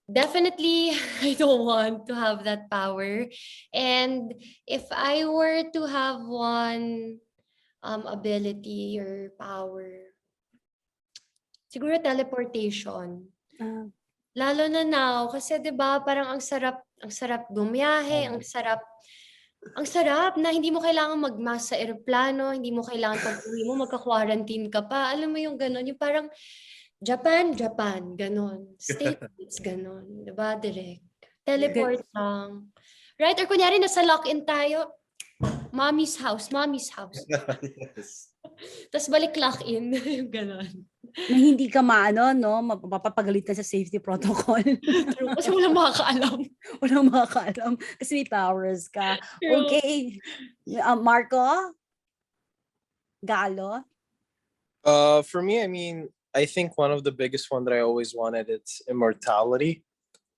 Definitely, I don't want to have that power. And if I were to have one ability or power, siguro teleportation. Lalo na now, kasi 'di ba parang ang sarap bumiyahe, ang sarap na hindi mo kailangan magmask sa eroplano, hindi mo kailangan pag-uwi mo magka-quarantine ka pa. Alam mo yung gano'n, yung parang Japan, gano'n. States, gano'n. Diba, direct? Teleport lang. Right? Or kunyari, nasa lock-in tayo, mommy's house. Yes. Tapos balik lock-in, yung gano'n. Na hindi ka mapapagalitan sa safety protocol. True, kasi walang makakaalam. Walang makakaalam kasi may powers ka. True. Okay. Marco? Gallo? For me, I mean, I think one of the biggest one that I always wanted is immortality.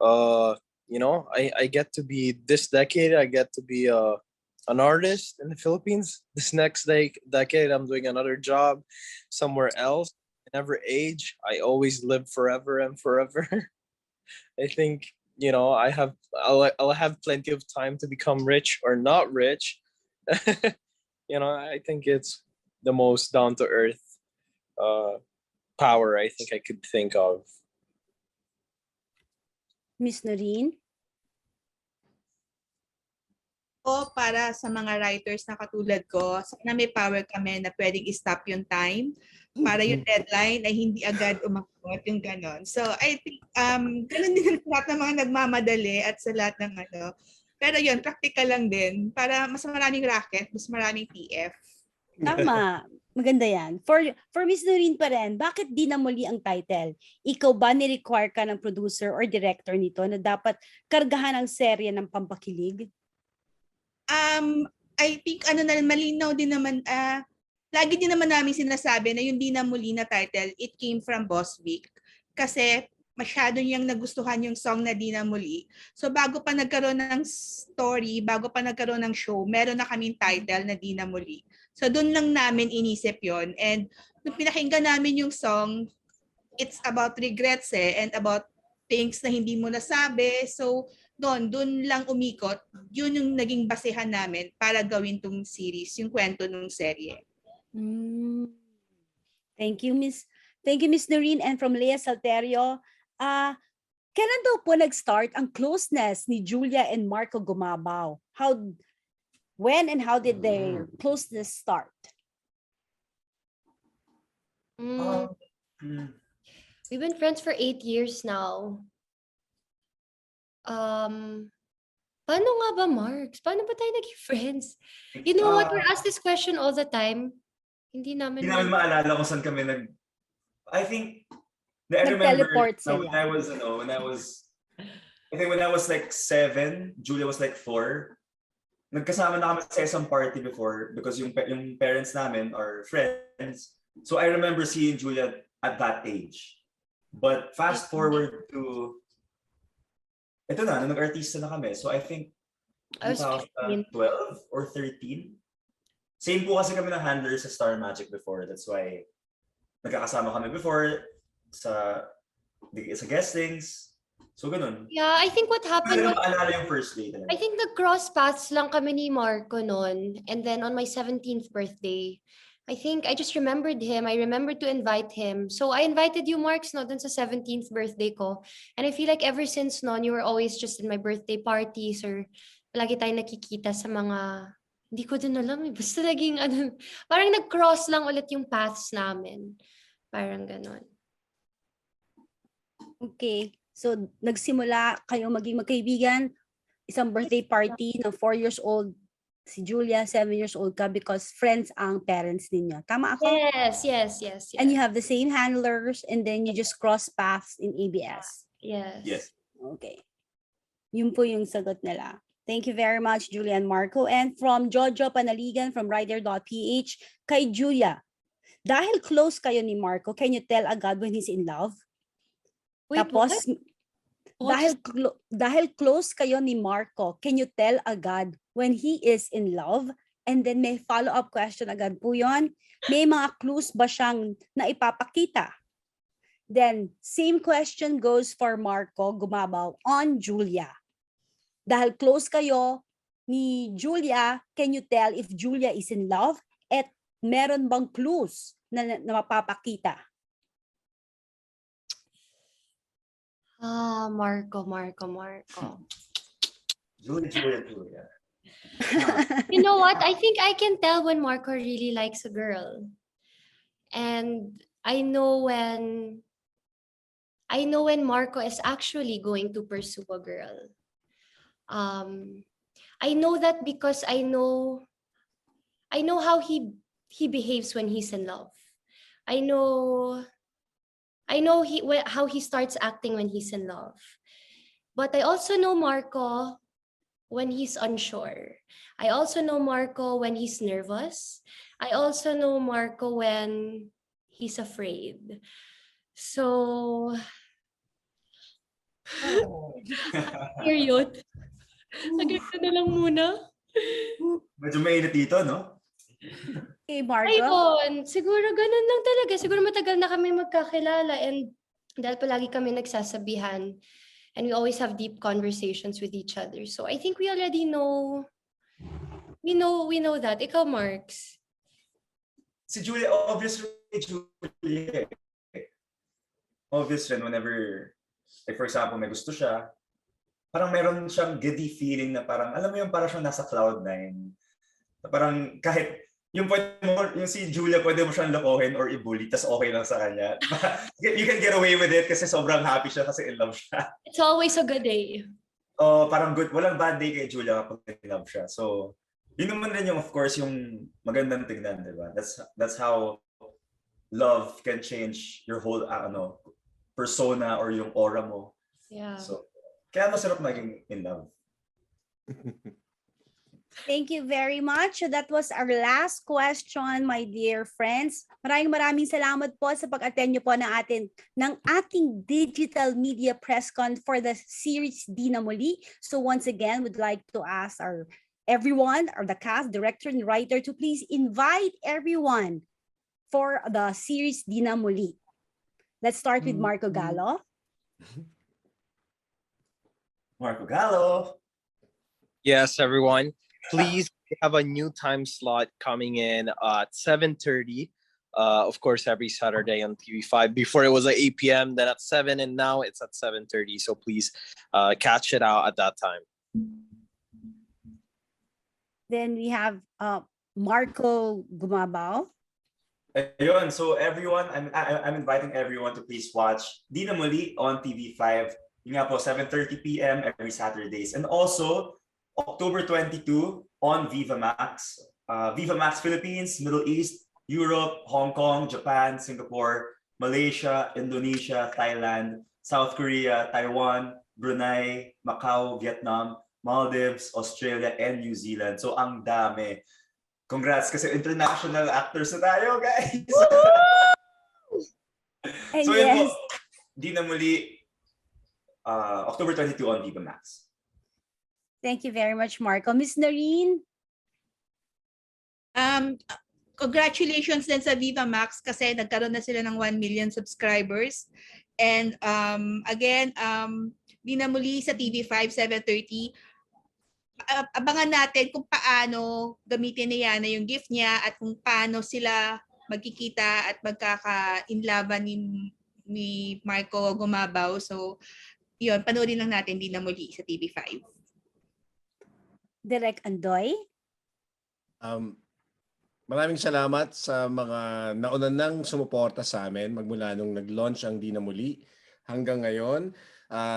You know, I get to be this decade. I get to be an artist in the Philippines. This next decade, I'm doing another job somewhere else. I never age. I always live forever and forever. I think, you know, I'll have plenty of time to become rich or not rich. You know, I think it's the most down to earth power I think I could think of. Miss Noreen? O para sa mga writers na katulad ko, sana may power kami na pwedeng i-stop yung time para yung deadline ay hindi agad umakot yung ganon. So I think ganon din sa lahat ng mga nagmamadali at sa lahat ng ano. Pero yun, practical lang din para mas maraming racket, mas maraming TF. Tama. Maganda yan. For Miss Noreen pa rin, bakit di na muli ang title? Ikaw ba ni-require ka ng producer or director nito na dapat kargahan ang serye ng pampakilig? I think malinaw din naman, lagi din naman namin sinasabi na yung Di Na Muli na title, it came from Boss Vic. Kasi masyado niyang nagustuhan yung song na Di Na Muli. So bago pa nagkaroon ng story, bago pa nagkaroon ng show, meron na kaming title na Di Na Muli. So doon lang namin inisip yon. And nung pinakinggan namin yung song, it's about regrets and about things na hindi mo nasabi. So doon lang umikot. Yun yung naging basehan namin para gawin tong series, yung kwento ng serye. Thank you, Miss Noreen. And from Lea Salterio, kailan daw po nag-start ang closeness ni Julia and Marco Gumabao? When and how did their closeness start? We've been friends for 8 years now. Paano nga ba, Marks? Paano ba tayo naging friends? You know what? We're asked this question all the time. Hindi namin maalala kung saan kami I think I remember when I was like 7, Julia was like 4. Nagkasama na kami sa isang party before because yung parents namin are friends. So I remember seeing Julia at that age. But fast forward to ito na, nag-artista na kami. So I think 2012 or 13. Same po kasi kami ng handler sa Star Magic before. That's why nagkakasama kami before sa guestings. So ganun. Yeah, I think what happened was, maalala yung first day talaga. I think nag-cross paths lang kami ni Marco noon. And then on my 17th birthday, I think I just remembered him. I remembered to invite him. So I invited you, Marks, no, dun sa 17th birthday ko. And I feel like ever since noon, you were always just in my birthday parties or lagi tayo nakikita sa mga Hindi ko din alam eh. Basta naging ano, parang nag-cross lang ulit yung paths namin. Parang ganon. Okay. So, nagsimula kayong maging magkaibigan, isang birthday party ng 4 years old si Julia, 7 years old ka because friends ang parents ninyo. Tama ako? Yes. And you have the same handlers and then you just cross paths in ABS. Yes. Okay. Yun po yung sagot nila. Thank you very much, Julia and Marco. And from Jojo Panaligan from Rider.ph, kay Julia, dahil close kayo ni Marco, can you tell agad when he's in love? Wait, Tapos, what? dahil close kayo ni Marco, can you tell agad when he is in love? And then may follow-up question agad po yun. May mga clues ba siyang naipapakita? Then, same question goes for Marco Gumabao on Julia. Dahil close kayo ni Julia, can you tell if Julia is in love? At meron bang clues na mapapakita? Marco. Julia. You know what? I think I can tell when Marco really likes a girl. And I know when Marco is actually going to pursue a girl. I know that because I know how he behaves when he's in love. I know how he starts acting when he's in love. But I also know Marco when he's unsure. I also know Marco when he's nervous. I also know Marco when he's afraid. So, period. Agad na lang muna. Medyo mainit dito, no? Okay, Marco. Ayun, siguro ganun lang talaga. Siguro matagal na kami magkakilala and dahil palagi kami nagsasabihan and we always have deep conversations with each other. So I think we already know, we know that. Ikaw, Marks? Si Julia, obviously, obvious rin whenever, like for example, may gusto siya, parang meron siyang giddy feeling na parang, alam mo yung parang siyang nasa cloud9. Parang kahit, yung si Julia, pwede mo siyang lokohin or i-bully, tas okay lang sa kanya. You can get away with it kasi sobrang happy siya kasi in love siya. It's always a good day. Parang good, walang bad day kay Julia kapag in love siya. So, yun naman rin yung, of course, yung magandang tignan, di ba? That's how love can change your whole, persona or yung aura mo. Yeah. So, kaya masarap maging in love. Thank you very much. That was our last question, my dear friends. Maraming salamat po sa pag-attend nyo po ng ating digital media press con for the series Di Na Muli. So once again, we'd like to ask everyone, or the cast, director, and writer to please invite everyone for the series Di Na Muli. Let's start with Marco Gallo. Marco Gallo. Yes, everyone. Please, we have a new time slot coming in at 7:30. Of course, every Saturday on TV5. Before it was at 8 p.m., then at 7, and now it's at 7:30. So please catch it out at that time. Then we have Marco Gumabao. Ayun, so everyone, I'm inviting everyone to please watch Di Na Muli on TV5. Yun nga po, 7:30 p.m. every Saturdays. And also, October 22 on Vivamax. Vivamax Philippines, Middle East, Europe, Hong Kong, Japan, Singapore, Malaysia, Indonesia, Thailand, South Korea, Taiwan, Brunei, Macau, Vietnam, Maldives, Australia, and New Zealand. So ang dami. Congrats kasi international actors na tayo, guys! So yun po, Di Na Muli, October 22 on Vivamax. Thank you very much, Marco. Miss Noreen? Congratulations din sa Vivamax kasi nagkaroon na sila ng 1 million subscribers. And again, Di Na Muli sa TV5, 7:30. Abangan natin kung paano gamitin ni Yana yung gift niya at kung paano sila magkikita at magkaka-inlaban ni Marco Gumabao. So, yun, panoorin lang natin Di Na Muli sa TV5. Direk Andoy? Maraming salamat sa mga nauna nang sumuporta sa amin magmula nung nag-launch ang Di Na Muli hanggang ngayon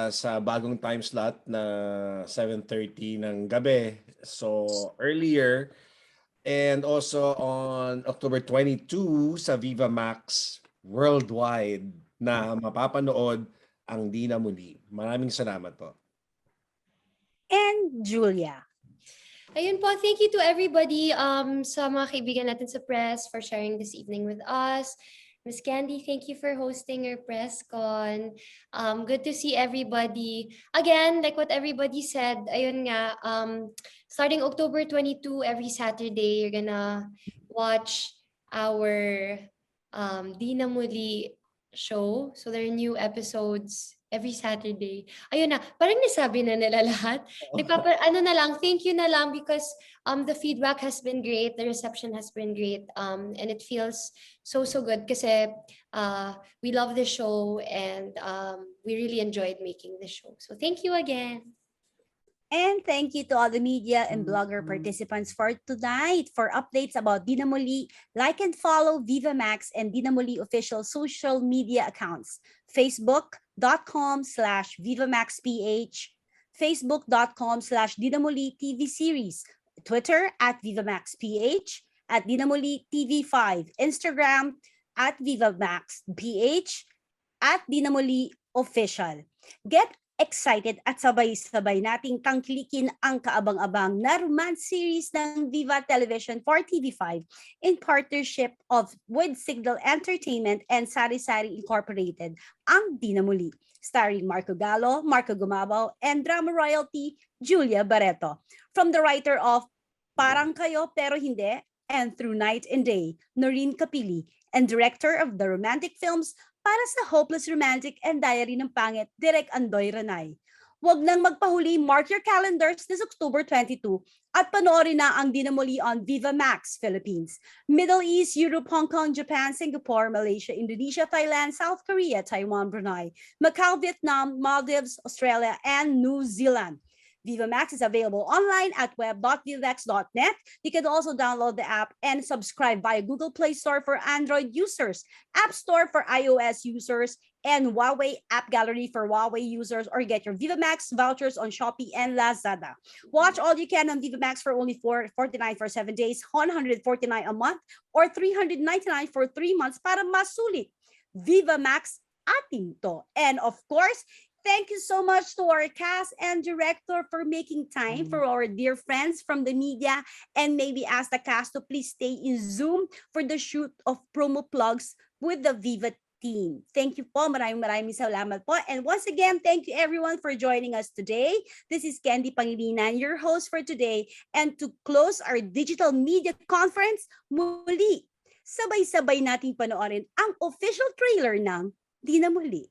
sa bagong time slot na 7:30 ng gabi. So earlier and also on October 22 sa Vivamax worldwide na mapapanood ang Di Na Muli. Maraming salamat po. And Julia. Ayun po, thank you to everybody sa mga kaibigan natin sa press for sharing this evening with us. Miss Candy, thank you for hosting your press con. Good to see everybody. Again, like what everybody said, ayun nga, starting October 22, every Saturday, you're gonna watch our Di Na Muli show. So there are new episodes every Saturday. Ayun na, parang nasabi na nila lahat. Ano na lang, thank you na lang because the feedback has been great, the reception has been great, and it feels so good kasi we love the show and we really enjoyed making the show. So thank you again. And thank you to all the media and blogger participants for tonight. For updates about Di Na Muli, like and follow Vivamax and Di Na Muli official social media accounts. Facebook.com/VivamaxPH, Facebook.com/Di Na Muli TV series, Twitter @VivamaxPH, @Di Na Muli TV5, Instagram @VivamaxPH, @Di Na Muli official. Get excited at sabay-sabay nating tangkilikin ang kaabang-abang na romance series ng Viva Television for TV5 in partnership with Signal Entertainment and Sari-Sari Incorporated, ang Di Na Muli, starring Marco Gallo, Marco Gumabao, and drama royalty Julia Barretto. From the writer of Parang Kayo Pero Hindi and Through Night and Day, Noreen Capili, and director of the romantic films para sa Hopeless Romantic and Diary ng Pangit, Direk Andoy Ranay. Huwag nang magpahuli, mark your calendars this October 22 at panoorin na ang Di Na Muli on Vivamax Philippines, Middle East, Europe, Hong Kong, Japan, Singapore, Malaysia, Indonesia, Thailand, South Korea, Taiwan, Brunei, Macau, Vietnam, Maldives, Australia, and New Zealand. Vivamax is available online at web.vivax.net. You can also download the app and subscribe via Google Play Store for Android users, App Store for iOS users, and Huawei App Gallery for Huawei users, or get your Vivamax vouchers on Shopee and Lazada. Watch all you can on Vivamax for only $4.49 for 7 days, $149 a month, or $399 for 3 months para masulit. Vivamax, atin to. And of course, thank you so much to our cast and director for making time for our dear friends from the media, and maybe ask the cast to please stay in Zoom for the shoot of promo plugs with the Viva team. Thank you po. Maraming salamat po. And once again, thank you everyone for joining us today. This is Candy Pangilinan, your host for today. And to close our digital media conference, muli, sabay-sabay nating panoorin ang official trailer ng Di Na Muli.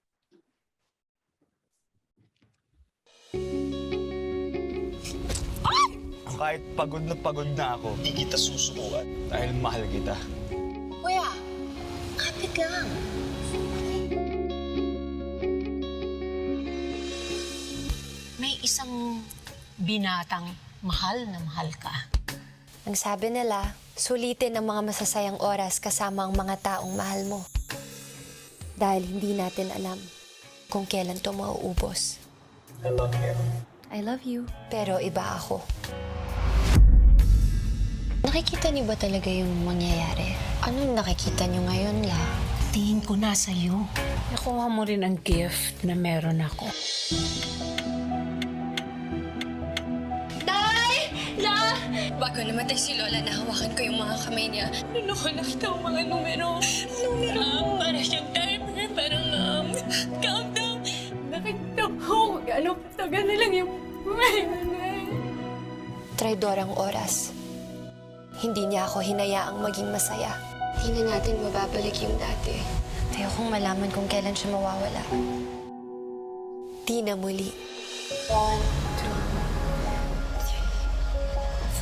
Kahit pagod na ako, di kita susukuan dahil mahal kita. Kuya, kapit lang. May isang binatang mahal na mahal ka. Ang sabi nila, sulitin ang mga masasayang oras kasama ang mga taong mahal mo. Dahil hindi natin alam kung kailan to mauubos. I love you. I love you, pero iba ako. Nakikita niyo ba talaga yung mangyayari? Anong nakikita niyo ngayon, La? Tingin ko na sa'yo. Nakuha mo rin ang gift na meron ako. Tay! La! Bago namatay si Lola, nahawakan ko yung mga kamay niya. Ano ko nakita ang mga numero? Para siyang timer, parang countdown. Nakita ko, taga na lang yung Traidorang oras. Hindi niya ako hinayaang maging masaya. Hindi na natin mababalik yung dati. Ayokong malaman kung kailan siya mawawala. Di Na Muli. 1, 2,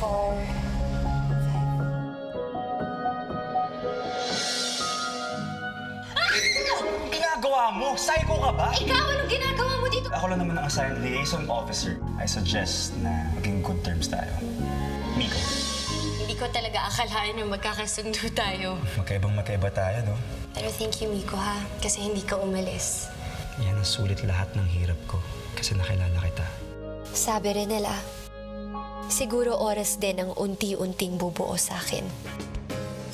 3, 4. Anong ginagawa mo? Psycho ka ba? Ikaw, anong ginagawa mo dito? Ako lang naman ang assigned liaison officer. I suggest na maging good terms tayo. Miko. Hindi Hindi ko talaga akalain na magkakasundo tayo. Magkaibang-magkaiba tayo, no? Pero thank you, Miko, ha? Kasi hindi ka umalis. Yan ang sulit lahat ng hirap ko kasi nakilala kita. Sabi rin nila, siguro oras din ang unti-unting bubuo sa akin.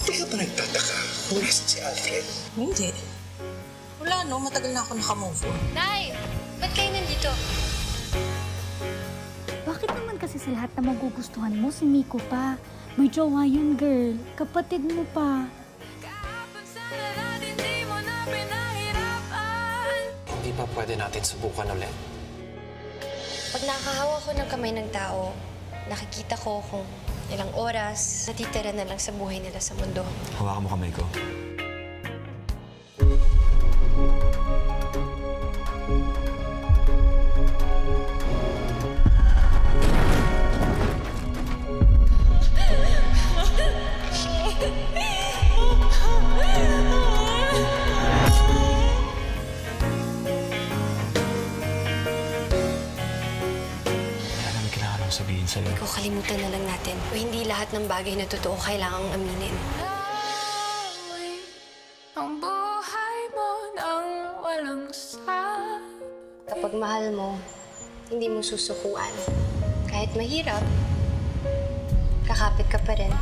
Hindi ka ba nagtataka kung nasan si Alfred? Hindi. Wala no, matagal na ako nakamove on. Nay! Ba't kayo nandito? Bakit naman kasi sa lahat na magugustuhan mo, si Miko pa? May jowa yun, girl. Kapatid mo pa. Hindi pa pwede natin subukan ulit. Pag nakahawak ko ng kamay ng tao, nakikita ko kung ilang oras natitira na lang sa buhay nila sa mundo. Hawakan mo kamay ko. Sabihin sa'yo. Ikaw, kalimutan na lang natin. O hindi lahat ng bagay na totoo kailangang aminin. Ang buhay mo nang walang Kapag mahal mo, hindi mo susukuan. Kahit mahirap, kakapit ka pa rin.